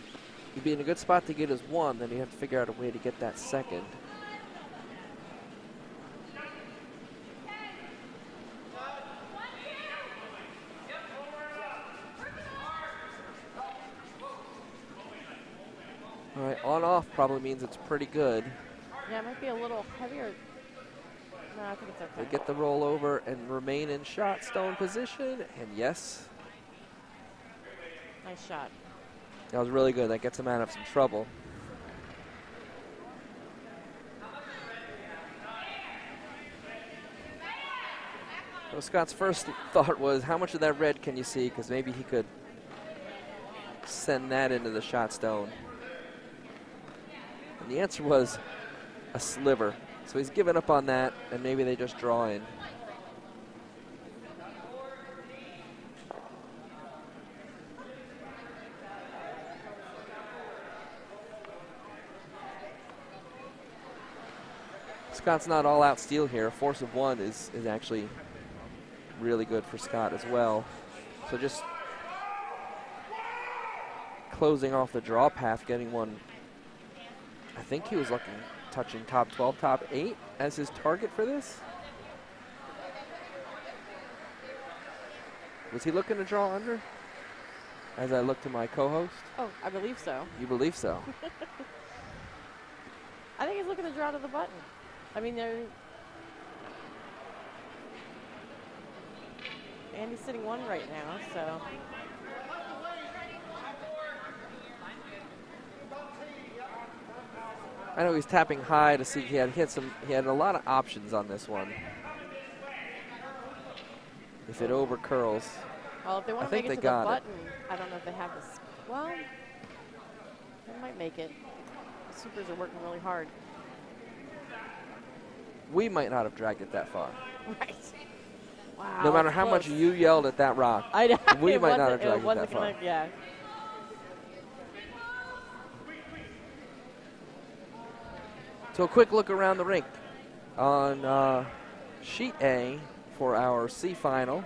you'd be in a good spot to get his one, then you have to figure out a way to get that second. All right, on off probably means it's pretty good. Yeah, it might be a little heavier. No, I think it's okay. They get the roll over and remain in shot stone position, and yes. Nice shot. That was really good. That gets him out of some trouble. So Scott's first thought was, how much of that red can you see? Because maybe he could send that into the shot stone? And the answer was a sliver. So he's given up on that, and maybe they just draw in. Scott's not all out steel here. A force of 1 is actually really good for Scott as well. So just closing off the draw path, getting one. I think he was looking, touching top 12, top 8 as his target for this. Was he looking to draw under? As I look to my co-host. Oh, I believe so. You believe so? I think he's looking to draw to the button. I mean, Andy's sitting 1 right now, so. I know he's tapping high to see he had a lot of options on this one. If it over curls. Well, if they want to make it to the button, I don't know if they have this. Well, they might make it. The supers are working really hard. We might not have dragged it that far. Right. Wow. No matter how much you yelled at that rock, we might not have dragged it that far. Yeah. So a quick look around the rink on sheet A for our C final.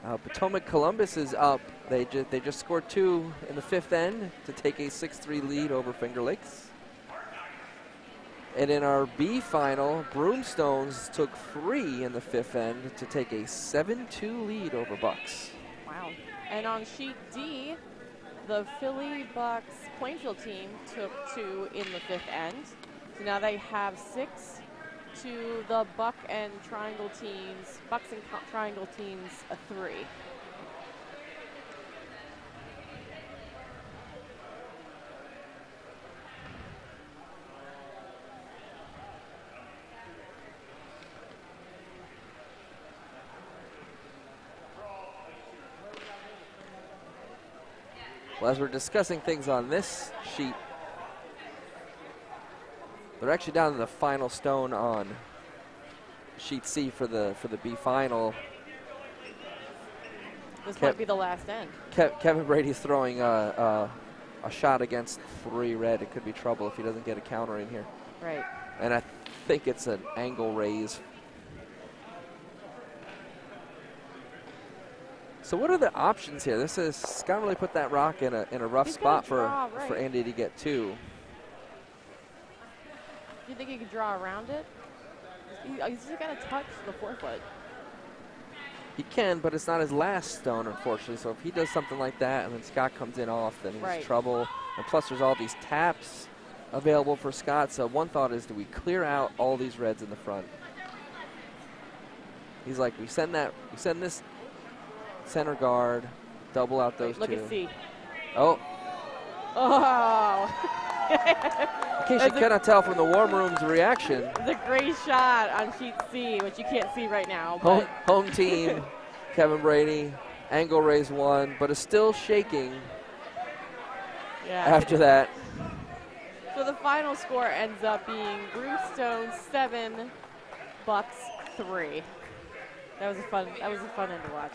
Potomac Columbus is up. They just scored 2 in the 5th end to take a 6-3 lead over Finger Lakes. And in our B final, Broomstones took 3 in the 5th end to take a 7-2 lead over Bucks. Wow. And on sheet D, the Philly Bucks Plainfield team took 2 in the 5th end. So now they have 6 to the Bucks and Triangle teams a 3. Well, as we're discussing things on this sheet, they're actually down to the final stone on sheet C for the B final. This might be the last end. Kevin Brady's throwing a shot against 3 red. It could be trouble if he doesn't get a counter in here. Right. And I think it's an angle raise. So what are the options here? This is Scott really put that rock in a rough spot for Andy to get 2. Do you think he could draw around it? He's just got to touch the 4-foot. He can, but it's not his last stone, unfortunately. So if he does something like that and then Scott comes in off, then he's trouble. And plus there's all these taps available for Scott. So one thought is, do we clear out all these reds in the front? He's like, we send this center guard, double out those 2. Look at C. Oh. Oh. In case you cannot tell from the warm room's reaction. It's a great shot on sheet C, which you can't see right now. Home team, Kevin Brady, angle raise 1, but is still shaking after that. So the final score ends up being Broomstone 7, Bucks 3. That was a fun end to watch.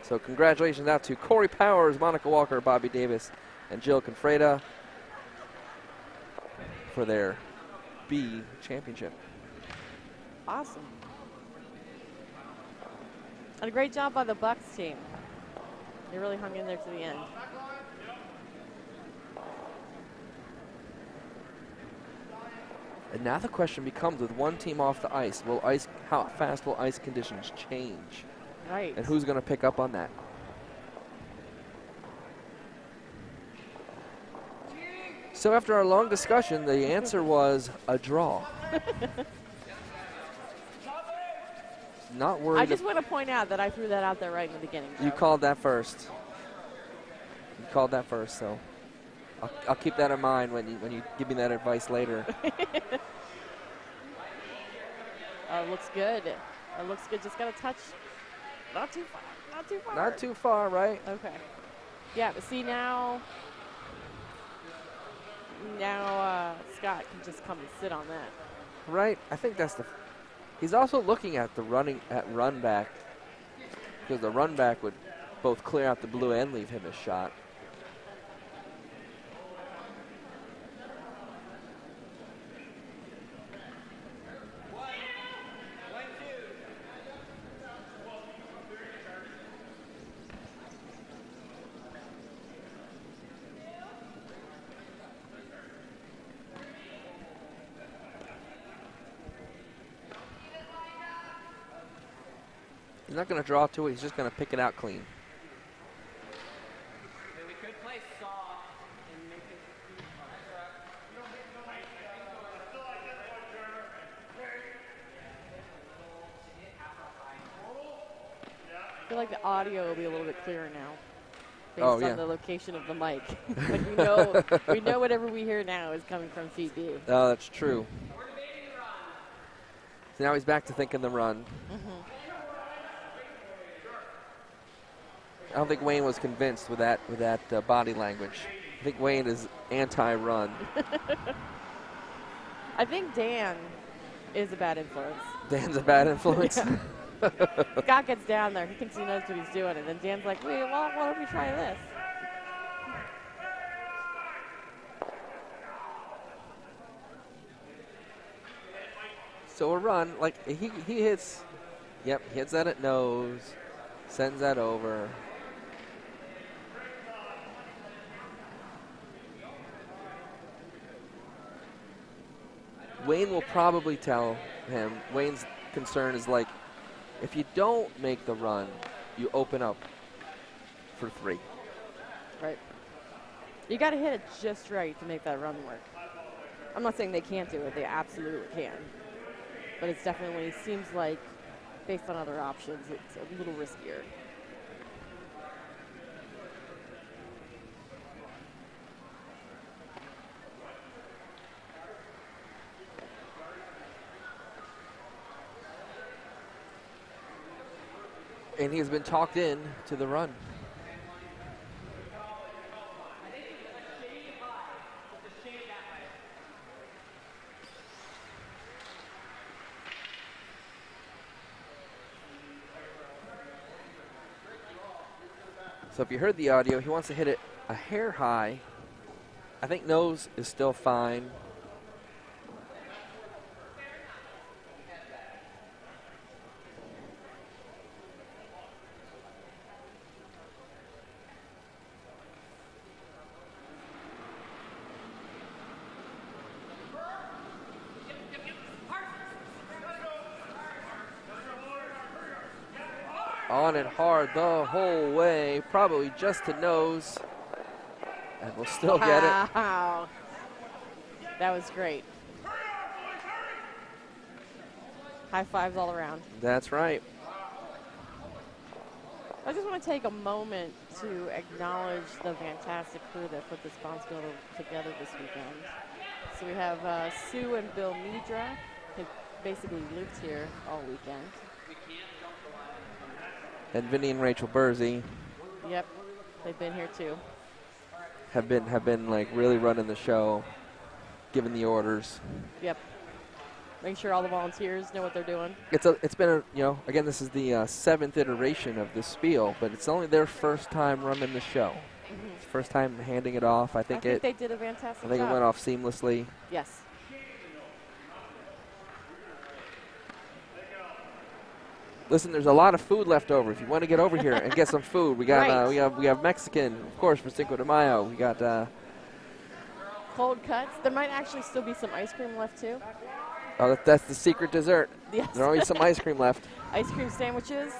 So congratulations out to Corey Powers, Monica Walker, Bobby Davis, and Jill Confreda for their B championship. Awesome. And a great job by the Bucks team. They really hung in there to the end. And now the question becomes, with one team off the ice, how fast will ice conditions change? Right. And who's going to pick up on that? So after our long discussion, the answer was a draw. Not worried. I just want to point out that I threw that out there right in the beginning. You called that first. So I'll keep that in mind when you give me that advice later. Oh, looks good. It looks good. Just got to touch. Not too far. Not too far. Not too far, right? Okay. Yeah, but see now Scott can just come and sit on that. Right. I think that's the. He's also looking at the run back, because the run back would both clear out the blue and leave him a shot. He's not going to draw to it. He's just going to pick it out clean. We could play soft and make it. I feel like the audio will be a little bit clearer now, based yeah. on the location of the mic. Like we know whatever we hear now is coming from feed B. Oh, that's true. So now he's back to thinking the run. I don't think Wayne was convinced with that body language. I think Wayne is anti-run. I think Dan is a bad influence. Dan's a bad influence. Yeah. Scott gets down there. He thinks he knows what he's doing. And then Dan's like, wait, well, why don't we try this? So a run, like he hits, yep, he hits that at nose, sends that over. Wayne will probably tell him, Wayne's concern is like, if you don't make the run, you open up for 3. Right. You got to hit it just right to make that run work. I'm not saying they can't do it. They absolutely can. But it's definitely seems like, based on other options, it's a little riskier. And he has been talked in to the run. So if you heard the audio, he wants to hit it a hair high. I think nose is still fine. On it hard the whole way, probably just to nose, and we'll still get it. Wow. That was great. High fives all around. That's right. I just want to take a moment to acknowledge the fantastic crew that put this Bonspiel together this weekend. So we have Sue and Bill Midra, who basically lived here all weekend. And Vinny and Rachel Bursey. Yep, they've been here too. Have been like really running the show, giving the orders. Yep. Make sure all the volunteers know what they're doing. It's been again, this is the 7th iteration of this spiel, but it's only their first time running the show. It's first time handing it off. I think they did a fantastic job. I think it went off seamlessly. Yes. Listen, there's a lot of food left over. If you want to get over here and get some food, we got right. we have Mexican, of course, for Cinco de Mayo. We got cold cuts. There might actually still be some ice cream left too. Oh, that's the secret dessert. Yes. There's always some ice cream left. Ice cream sandwiches.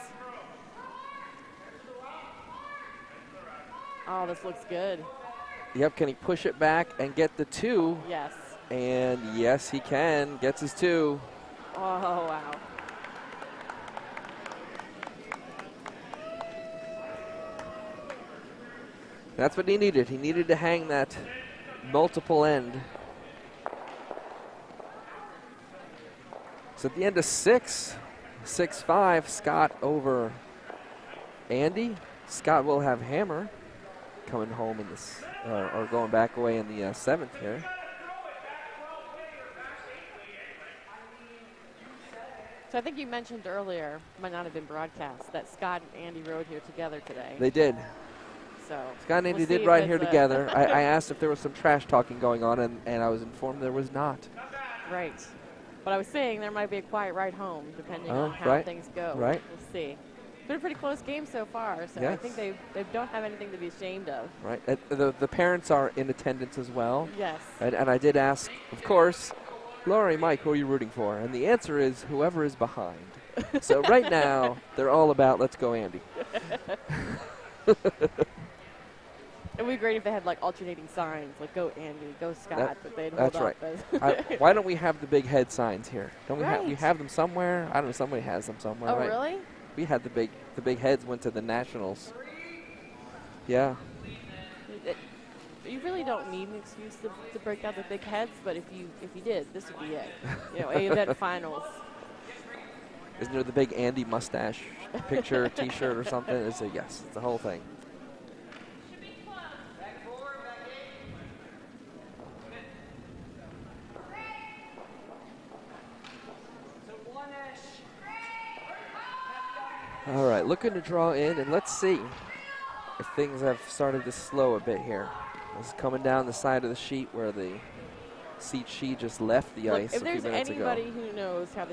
Oh, this looks good. Yep, can he push it back and get the 2? Yes. And yes, he can. Gets his 2. Oh, wow. That's what he needed. He needed to hang that multiple end. So at the end of 6, 6-5, Scott over Andy. Scott will have Hammer coming home in this, or going back away in the 7th here. So I think you mentioned earlier, might not have been broadcast, that Scott and Andy rode here together today. They did. So Scott and Andy we'll did ride if here it's together. I asked if there was some trash talking going on, and I was informed there was not. Right. But I was saying there might be a quiet ride home, depending on how right. things go. Right. We'll see. It's been a pretty close game so far, so I think they don't have anything to be ashamed of. Right. The parents are in attendance as well. Yes. And I did ask, of course, Lori, Mike, who are you rooting for? And the answer is whoever is behind. So right now, they're all about let's go Andy. It would be great if they had like alternating signs, like go Andy, go Scott, but they'd hold That's up right. as Why don't we have the big head signs here? Don't we Right. we have them somewhere? I don't know. Somebody has them somewhere. Oh, right? really? We had the big heads went to the Nationals. Yeah. You really don't need an excuse to break out the big heads, but if you did, this would be it. You know, A-Event finals. Isn't there the big Andy mustache picture, T-shirt or something? It's yes, it's the whole thing. All right, looking to draw in, and let's see if things have started to slow a bit here. It's coming down the side of the sheet where the seat sheet just left the Look, ice if a few there's minutes anybody ago. who knows how the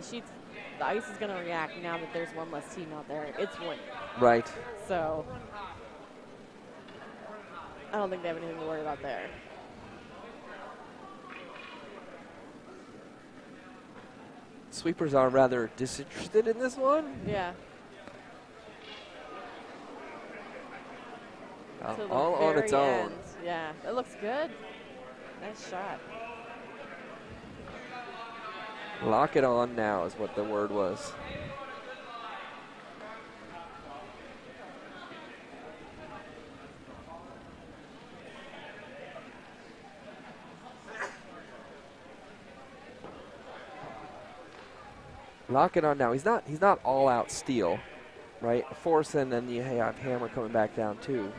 ice is going to react now that there's one less team out there, it's Wayne. Right. So I don't think they have anything to worry about there. Sweepers are rather disinterested in this one. Yeah. To the All on its very own. end. Yeah, it looks good. Nice shot. Lock it on now is what the word was. Lock it on now. He's not all out steel, right? Force, and then you have Hammer coming back down too.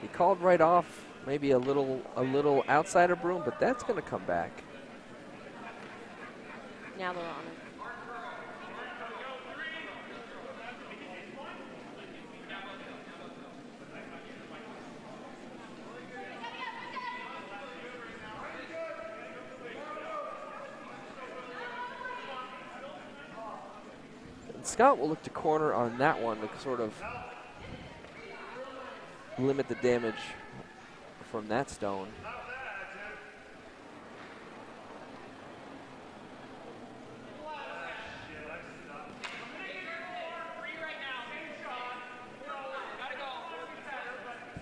He called right off, maybe a little outside of Broom, but that's going to come back. Now they're on it. And Scott will look to corner on that one to sort of limit the damage from that stone.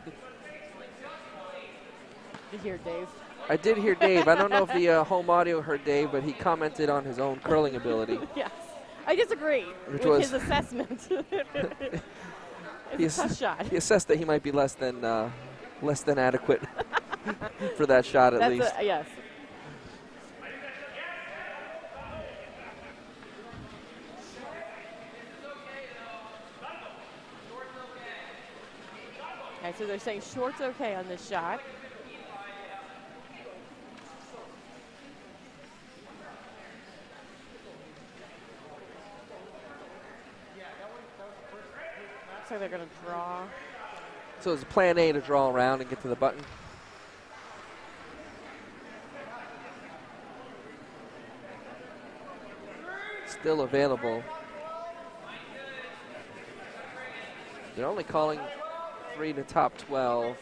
Did you hear Dave? I did hear Dave. I don't know if the home audio heard Dave, but he commented on his own curling ability. Yes. I disagree Which with was- his assessment. It's a tough shot. He assessed that he might be less than adequate for that shot at least. Yes. Okay, so they're saying short's okay on this shot. Looks like they're going to draw. So it's plan A to draw around and get to the button. Still available. They're only calling 3 to top 12.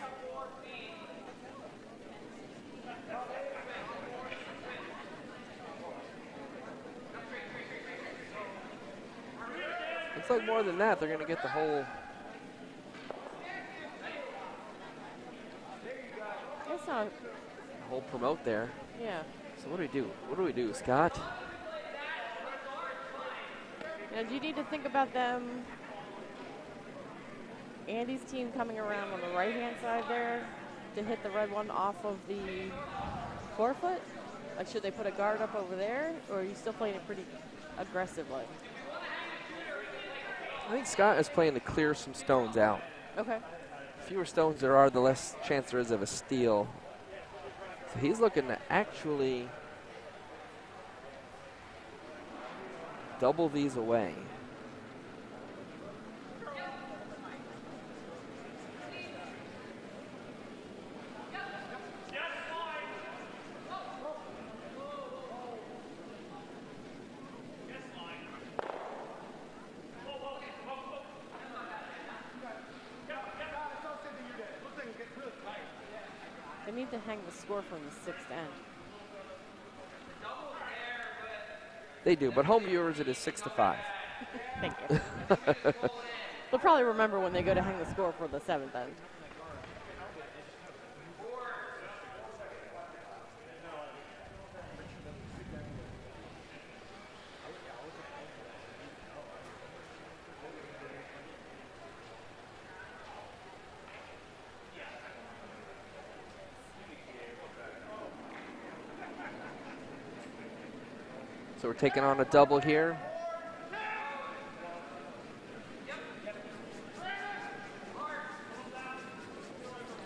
Looks like more than that, they're going to get the whole. That's not. Whole promote there. Yeah. So what do we do? What do we do, Scott? Now, do you need to think about them? Andy's team coming around on the right-hand side there. to hit the red one off of the forefoot? Like, should they put a guard up over there, or are you still playing it pretty aggressively? I think Scott is playing to clear some stones out. Okay. The fewer stones there are, the less chance there is of a steal. So he's looking to actually double these away. They need to hang the score from the sixth end. They do, but home viewers, it is 6-5. Thank you. They'll probably remember when they go to hang the score for the seventh end. So we're taking on a double here.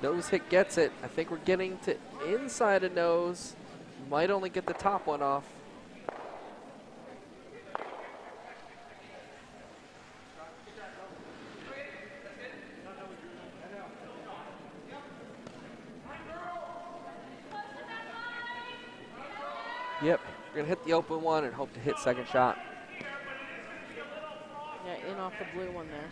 Nose hit gets it. I think we're getting to inside a nose. Might only get the top one off. Yep, we're gonna hit the open one and hope to hit second shot. Yeah, in off the blue one there.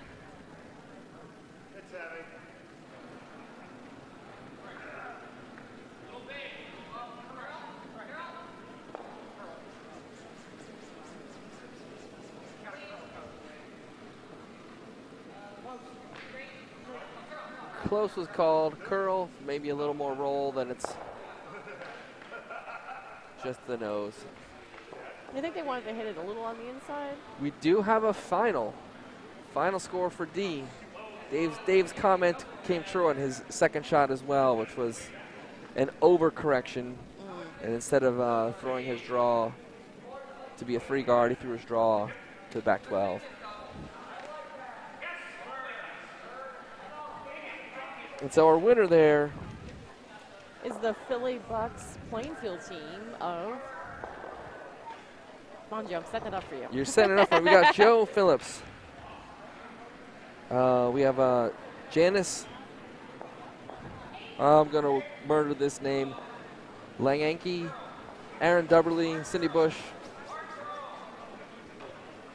Close was called. Curl, maybe a little more roll than it's just the nose. I think they wanted to hit it a little on the inside. We do have a final score for D. Dave's comment came true on his second shot as well, which was an overcorrection. And instead of throwing his draw to be a free guard, he threw his draw to the back 12. And so our winner there is the Philly Bucks Plainfield team of... Come on, Joe, set that up for you. You're setting it up for. We got Joe Phillips. We have Janice. I'm going to murder this name. Langanke, Aaron Dubberly, Cindy Bush.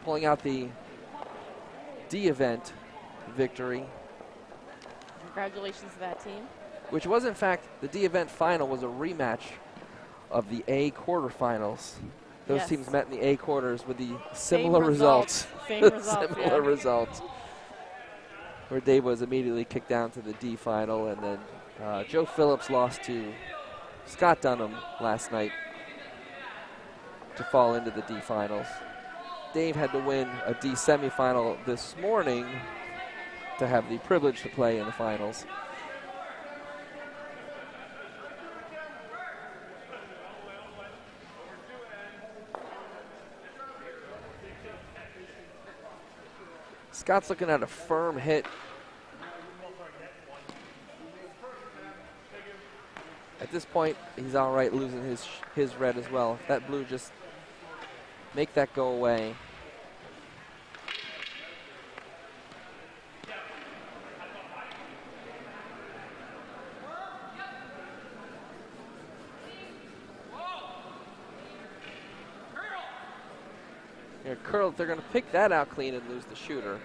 Pulling out the D event victory. Congratulations to that team. Which was, in fact, the D event final was a rematch of the A quarterfinals. Those Yes. teams met in the A quarters with the similar results. Same results, Similar yeah. results. Where Dave was immediately kicked down to the D final, and then Joe Phillips lost to Scott Dunham last night to fall into the D finals. Dave had to win a D semifinal this morning to have the privilege to play in the finals. Scott's looking at a firm hit. At this point, he's all right losing his red as well. That blue, just make that go away. Curl, they're going to pick that out clean and lose the shooter.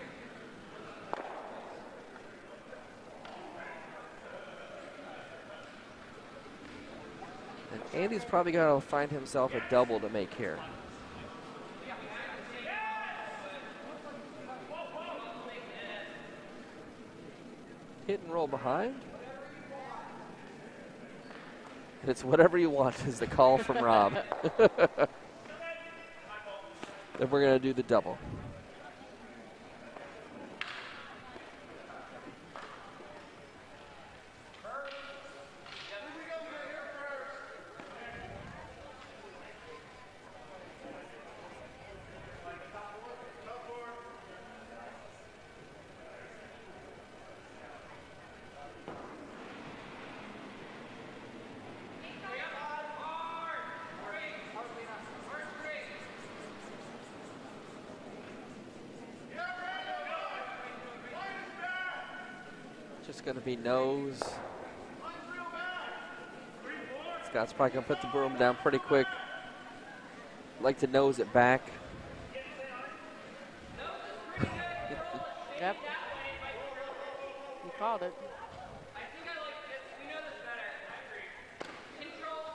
And Andy's probably going to find himself a double to make here. Hit and roll behind. It's whatever you want is the call from Rob. Then we're going to do the double. It's going to be nose. Scott's probably going to put the broom down pretty quick. Like to nose it back. Yep. You called it. I think I like this. We know this better. I agree. Control.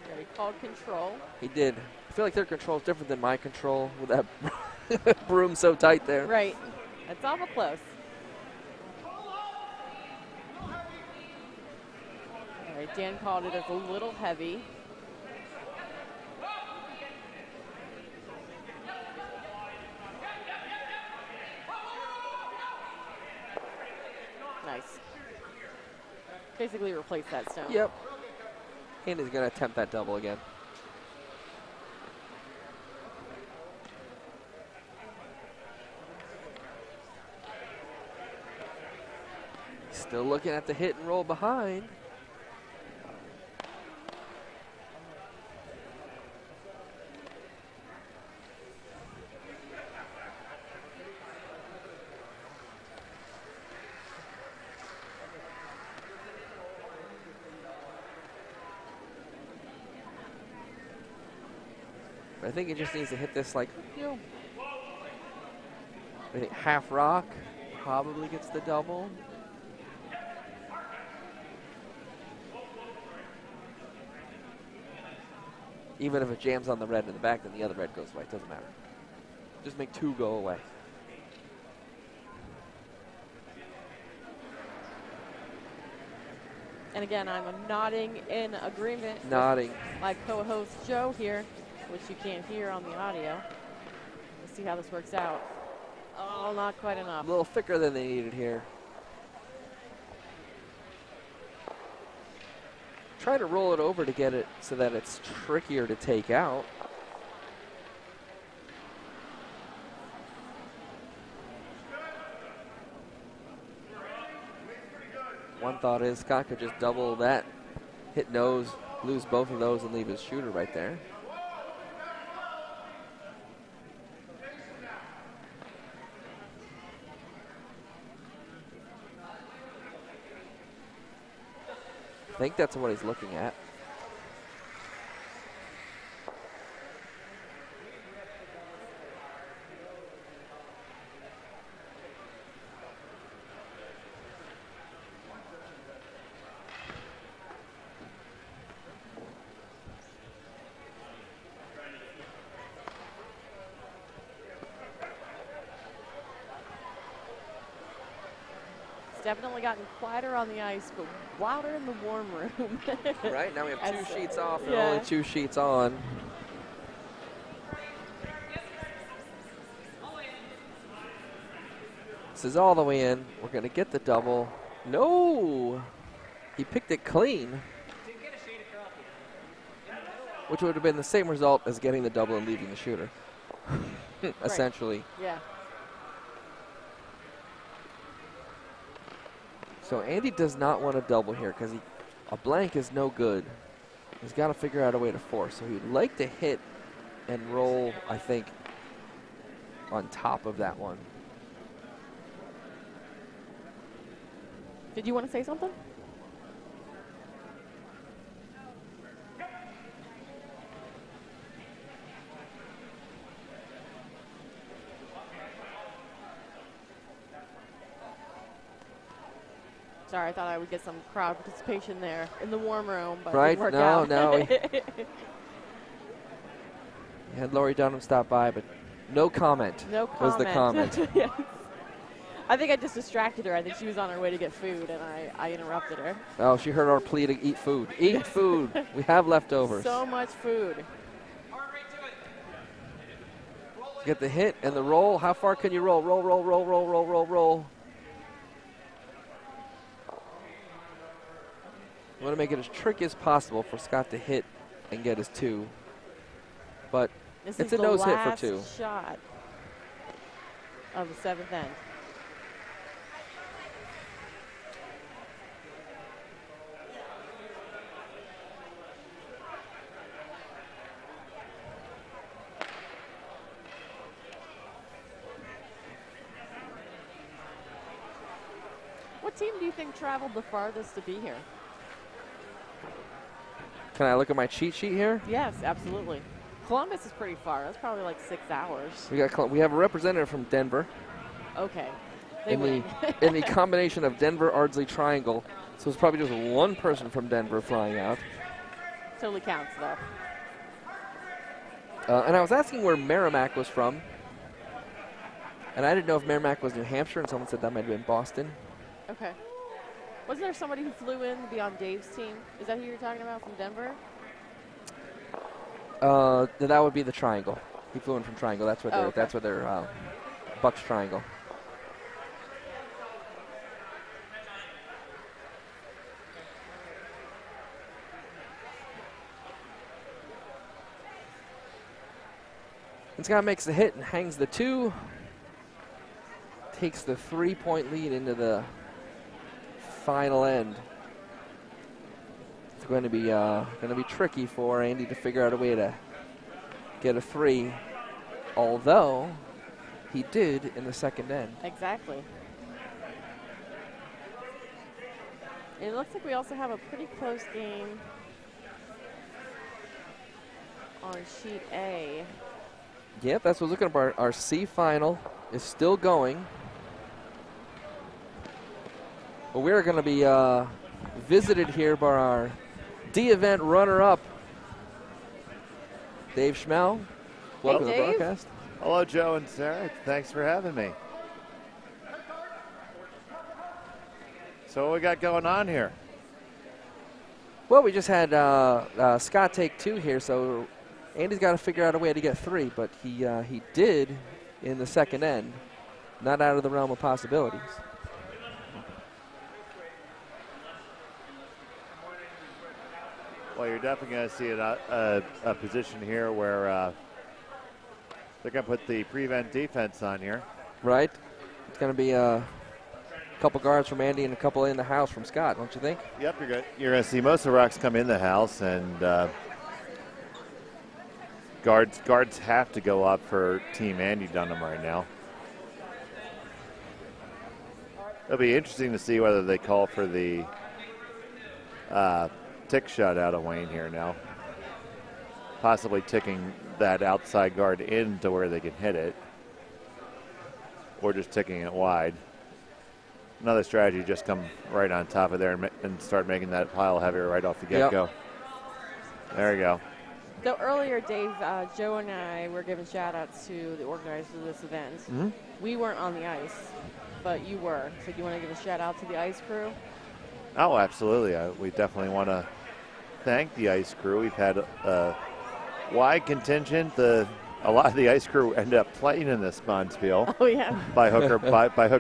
Yeah, he called control. He did. I feel like their control is different than my control with that broom so tight there. Right. It's awful close. All right, Dan called it as a little heavy. Nice. Basically replace that stone. Yep. And he's going to attempt that double again. Still looking at the hit and roll behind. I think he just needs to hit this like, you know, I think half rock, probably gets the double. Even if it jams on the red in the back, then the other red goes away. It doesn't matter. Just make two go away. And again, I'm nodding in agreement. Nodding. With my co-host Joe here, which you can't hear on the audio. Let's see how this works out. Oh, not quite enough. A little thicker than they needed here. Try to roll it over to get it so that it's trickier to take out. One thought is Scott could just double that, hit nose, lose both of those, and leave his shooter right there. I think that's what he's looking at. It's definitely gotten quieter on the ice, but wilder in the warm room. Right, now we have two sheets off and yeah. only 2 sheets on. This is all the way in. We're going to get the double. No! He picked it clean. Which would have been the same result as getting the double and leaving the shooter. Essentially. Yeah. So Andy does not want to double here because a blank is no good. He's got to figure out a way to force. So he'd like to hit and roll, I think, on top of that one. Did you want to say something? Sorry, I thought I would get some crowd participation there in the warm room, but Right? it didn't work No, out. no. We had Lori Dunham stop by, but no comment. No comment. Was the comment. Yes. I think I just distracted her. I think she was on her way to get food, and I interrupted her. Oh, she heard our plea to eat food. Eat food. We have leftovers. So much food. Get the hit and the roll. How far can you roll? Roll, roll, roll, roll, roll, roll, roll. We want to make it as tricky as possible for Scott to hit and get his 2. But This it's is a the nose hit for last 2. shot of the 7th end. What team do you think traveled the farthest to be here? Can I look at my cheat sheet here? Yes, absolutely. Columbus is pretty far. That's probably like 6 hours. We have a representative from Denver. Okay. They in win. in the combination of Denver-Ardsley Triangle. So it's probably just one person from Denver flying out. Totally counts, though. And I was asking where Merrimack was from. And I didn't know if Merrimack was New Hampshire, and someone said that might have been Boston. Okay. Wasn't there somebody who flew in to be on Dave's team? Is that who you're talking about from Denver? That would be the Triangle. He flew in from Triangle. That's what okay. That's what their Bucks Triangle. And Scott makes the hit and hangs the 2. Takes the 3-point lead into the final end. It's going to be tricky for Andy to figure out a way to get a 3, although he did in the second end. Exactly. It looks like we also have a pretty close game on sheet A. Yep, that's what we're looking at. Our C final is still going. But we're going to be visited here by our D event runner-up, Dave Schmel. Welcome to the Dave. broadcast. Hello, Joe and Sarah. Thanks for having me. So what we got going on here? Well, we just had Scott take 2 here, so Andy's got to figure out a way to get 3, but he did in the second end. Not out of the realm of possibilities. Well, you're definitely going to see a position here where they're going to put the prevent defense on here. Right. It's going to be a couple guards from Andy and a couple in the house from Scott, don't you think? Yep, you're going to see most of the rocks come in the house, and guards have to go up for Team Andy Dunham right now. It'll be interesting to see whether they call for the tick shot out of Wayne here now. Possibly ticking that outside guard into where they can hit it, or just ticking it wide. Another strategy, just come right on top of there and start making that pile heavier right off the get-go. Yep. There you go. So earlier, Dave, Joe and I were giving shout-outs to the organizers of this event. Mm-hmm. We weren't on the ice, but you were. So do you want to give a shout-out to the ice crew? Oh, absolutely. We definitely want to thank the ice crew. We've had a wide contingent. A lot of the ice crew ended up playing in this Bonspiel. Oh, yeah. by hook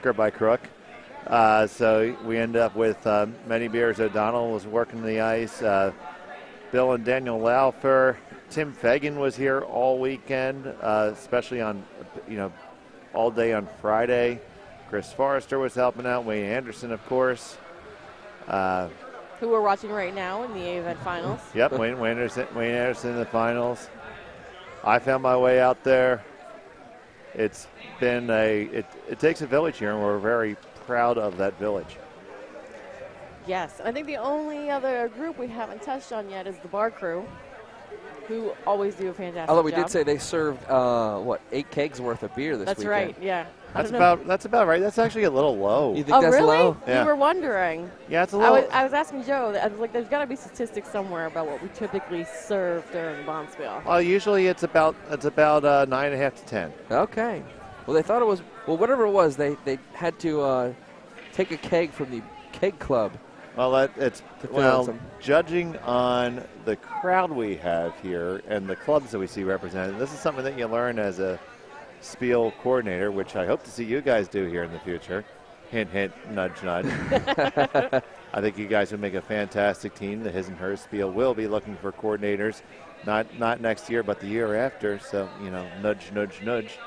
or by crook. So we end up with Many Beers O'Donnell was working the ice. Bill and Daniel Laufer. Tim Fagan was here all weekend, especially on, all day on Friday. Chris Forrester was helping out. Wayne Anderson, of course. Who we're watching right now in the A event finals. Yep, Wayne Anderson in the finals. I found my way out there. It's been it takes a village here, and we're very proud of that village. Yes, I think the only other group we haven't touched on yet is the bar crew, who always do a fantastic Although we job. did say they served 8 kegs worth of beer this That's weekend. right, yeah. That's about right. That's actually a little low. You think Oh, that's really? low? Yeah. We were wondering. Yeah, it's a little. I was asking Joe, I was like, there's got to be statistics somewhere about what we typically serve during Bonspiel. Well, usually it's about 9.5 to 10. Okay. Well, they thought it was, whatever it was, they had to take a keg from the keg club. Well, fill some. Judging on the crowd we have here and the clubs that we see represented, this is something that you learn as a Spiel coordinator, which I hope to see you guys do here in the future. Hint, hint, nudge, nudge. I think you guys would make a fantastic team. The His and Hers Spiel will be looking for coordinators, not next year, but the year after. So, nudge, nudge, nudge.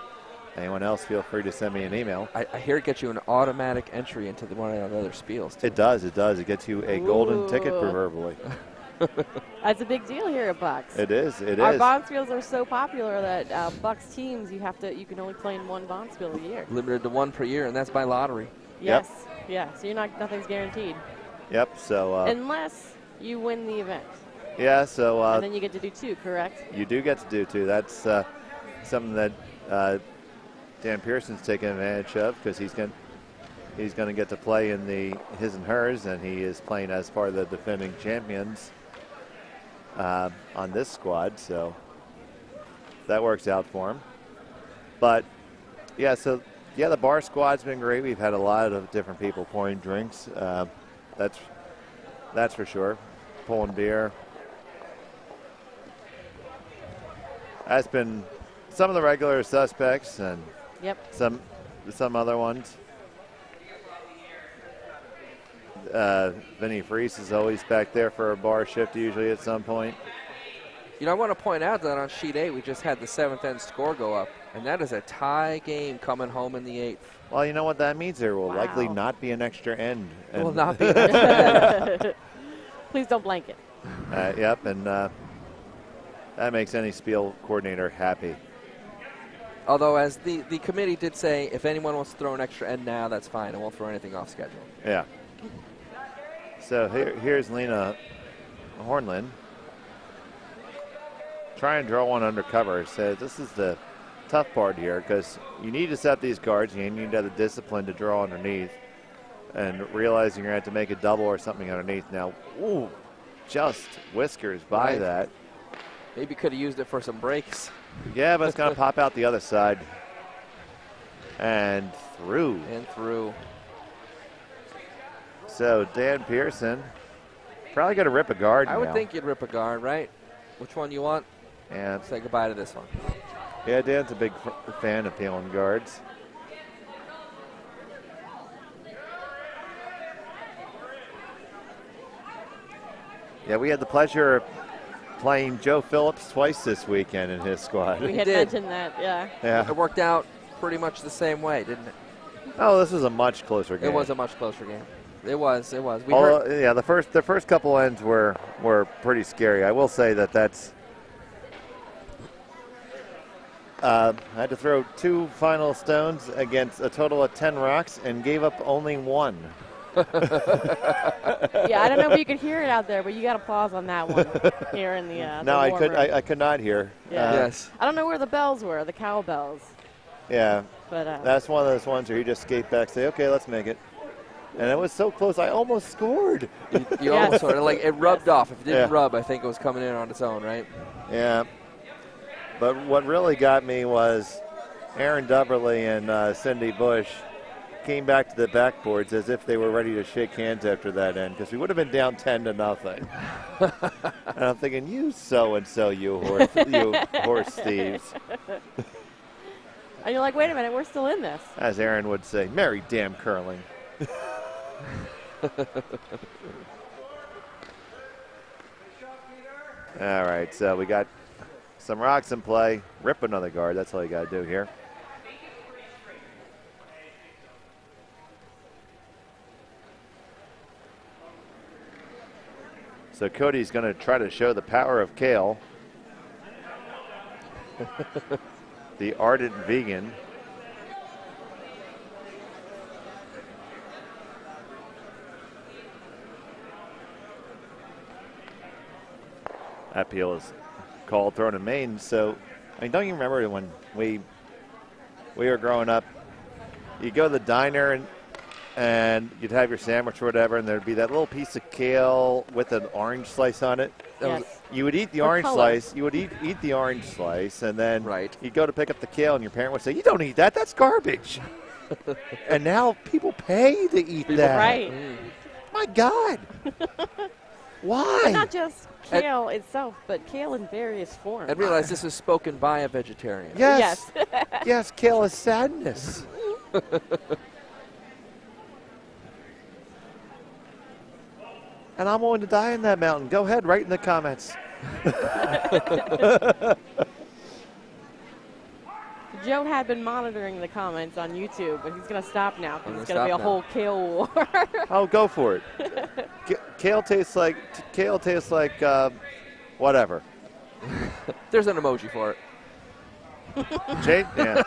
Anyone else, feel free to send me an email. I hear it gets you an automatic entry into one of the other spiels, too. It does. It gets you a golden ticket, proverbially. That's a big deal here at Bucks. It is. Our Bonspiels are so popular that Bucks teams, you can only play in one Bonspiel a year. Limited to one per year, and that's by lottery. Yes. Yep. Yeah, so nothing's guaranteed. Yep. So Unless you win the event. yeah. So And then you get to do 2, correct? you do get to do 2. That's something that Dan Pearson's taking advantage of because he's going to get to play in the his and hers, and he is playing as part of the defending champions on this squad. So that works out for him. But yeah, so yeah, the bar squad's been great. We've had a lot of different people pouring drinks. That's for sure. Pulling beer. That's been some of the regular suspects and Yep. some other ones. Vinny Freese is always back there for a bar shift usually at some point. You know, I want to point out that on sheet 8 we just had the 7th end score go up, and that is a tie game coming home in the 8th. Well, you know what that means? There will Wow. likely not be an extra end. It will not be. An Please don't blanket. Yep, and that makes any Spiel coordinator happy. Although, as the committee did say, if anyone wants to throw an extra end now, that's fine. I won't throw anything off schedule. Yeah. So here's Lena Hornlin. Try and draw one undercover. So this is the tough part here because you need to set these guards and you need to have the discipline to draw underneath and realizing you're going to have to make a double or something underneath. Now, ooh, just whiskers by Right. that. Maybe could have used it for some breaks. Yeah, but it's going to pop out the other side. And through. And through. So Dan Pearson probably going to rip a guard I would now. think you'd rip a guard, right? Which one you want? And Say goodbye to this one. yeah, Dan's a big fan of peeling guards. Yeah, we had the pleasure of playing Joe Phillips twice this weekend in his squad. We had did. mentioned that, yeah. Yeah. It worked out pretty much the same way, didn't it? Oh, this was a much closer game. It was a much closer game. It was. We Although, yeah, the first couple ends were pretty scary. I will say that's. I had to throw 2 final stones against a total of 10 rocks and gave up only 1. Yeah, I don't know if you could hear it out there, but you got applause on that one here in the No, the war room. I could not hear. Yeah. Yes. I don't know where the bells were, the cowbells. Yeah, But that's one of those ones where you just skate back, say, okay, let's make it. And it was so close, I almost scored. You Yes. almost sort of like it rubbed off. If it didn't Yeah. rub, I think it was coming in on its own, right? Yeah. But what really got me was Aaron Duberly and Cindy Bush came back to the backboards as if they were ready to shake hands after that end because we would have been down 10-0. And I'm thinking, you so-and-so, you horse thieves. and you're like, wait a minute, we're still in this. As Aaron would say, merry damn curling. All right, so we got some rocks in play. Rip another guard. That's all you got to do here. So Cody's going to try to show the power of kale. The ardent vegan. That peel is called thrown in Maine. So, I mean, don't you remember when we were growing up? You'd go to the diner and you'd have your sandwich or whatever, and there'd be that little piece of kale with an orange slice on it. Yes. You would eat the For orange color. slice. You would eat the orange slice, and then Right. you'd go to pick up the kale, and your parent would say, "You don't eat that. That's garbage." And now people pay to eat that. Right. My God. Why? But not just kale itself, but kale in various forms. I realized this was spoken by a vegetarian. Yes. Yes, kale is sadness. And I'm willing to die in that mountain. Go ahead, write in the comments. Joe had been monitoring the comments on YouTube, but he's going to stop now because I'm it's gonna going to be a stop whole kale war. Oh, go for it. Kale tastes like whatever. There's an emoji for it. Yeah.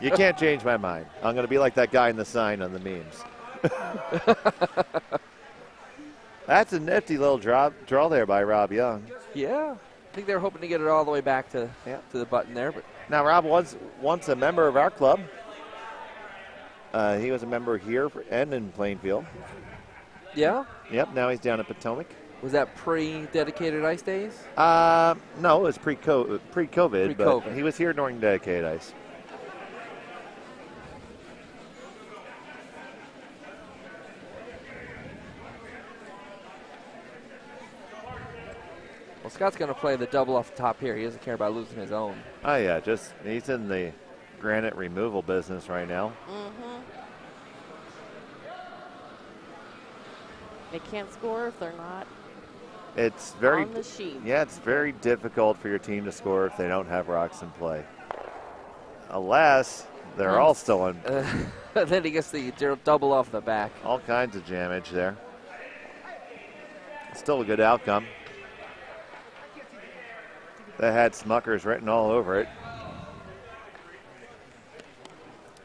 You can't change my mind. I'm going to be like that guy in the sign on the memes. That's a nifty little draw there by Rob Young. Yeah. I think they were hoping to get it all the way back to the button there. But Now, Rob was once a member of our club. He was a member here and in Plainfield. yeah? Yep, now he's down at Potomac. Was that pre-dedicated ice days? No, it was pre-COVID, but Pre-COVID. he was here during dedicated ice. Well, Scott's going to play the double off the top here. He doesn't care about losing his own. Oh, yeah, he's in the granite removal business right now. They can't score if they're not It's very on the sheet. Yeah, it's very difficult for your team to score if they don't have rocks in play. Unless they're all still in. Then he gets the double off the back. All kinds of damage there. Still a good outcome. That had Smuckers written all over it.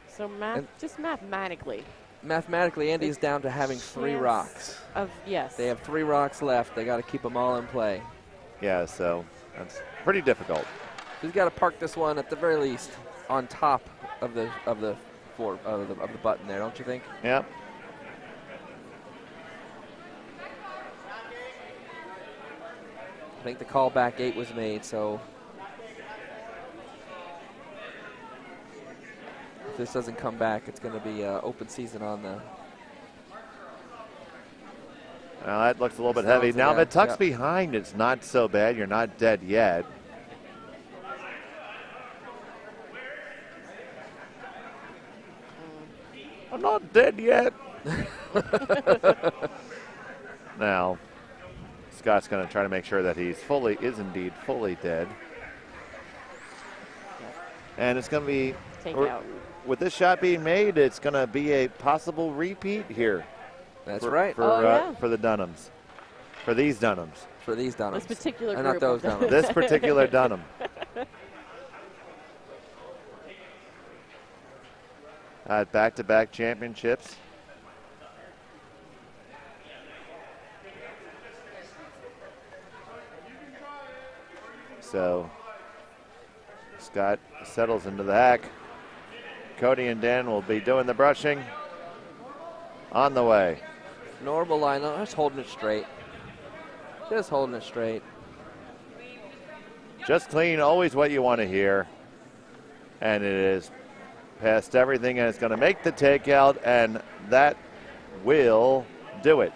So just mathematically. Mathematically, Andy's down to having 3 chance rocks. Yes. They have 3 rocks left. They got to keep them all in play. Yeah, so that's pretty difficult. He's got to park this one at the very least on top of the button there, don't you think? Yep. I think the callback 8 was made, so if this doesn't come back, it's going to be open season on the. Well, that looks a little bit heavy. Now, if it tucks behind, it's not so bad. You're not dead yet. I'm not dead yet. Now, Scott's going to try to make sure that he's indeed fully dead. And it's going to be, Take out. with this shot being made, it's going to be a possible repeat here. That's right. For the Dunhams. For these Dunhams. For these Dunhams. This particular And group. not those Dunhams. This particular Dunham. Back-to-back championships. So Scott settles into the hack. Cody and Dan will be doing the brushing on the way. Normal lineup, just holding it straight. Just holding it straight. Just clean, always what you want to hear. And it is past everything, and it's going to make the takeout, and that will do it.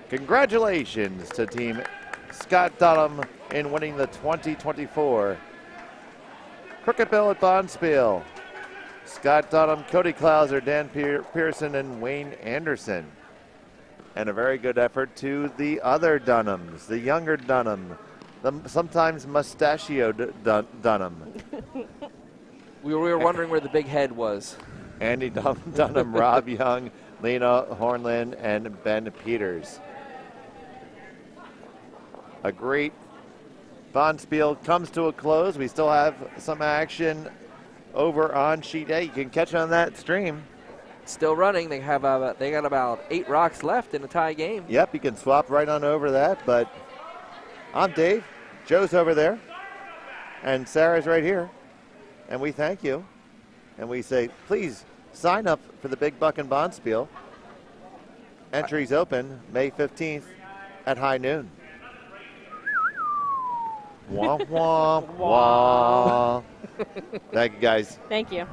Congratulations to Team Scott Dunham in winning the 2024 Crooked Billet Bonspiel. Scott Dunham, Cody Klauser, Dan Pearson, and Wayne Anderson. And a very good effort to the other Dunhams, the younger Dunham, the sometimes mustachioed Dunham. We were wondering where the big head was. Andy Dunham, Rob Young, Lena Hornlin, and Ben Peters. A great Bonspiel comes to a close. We still have some action over on sheet A. You can catch on that stream. Still running. They got about 8 rocks left in a tie game. Yep, you can swap right on over that. But I'm Dave. Joe's over there. And Sarah's right here. And we thank you. And we say, please sign up for the Big Buck and Bonspiel. Entries open May 15th at high noon. Wah, wah, wah. Thank you, guys. Thank you.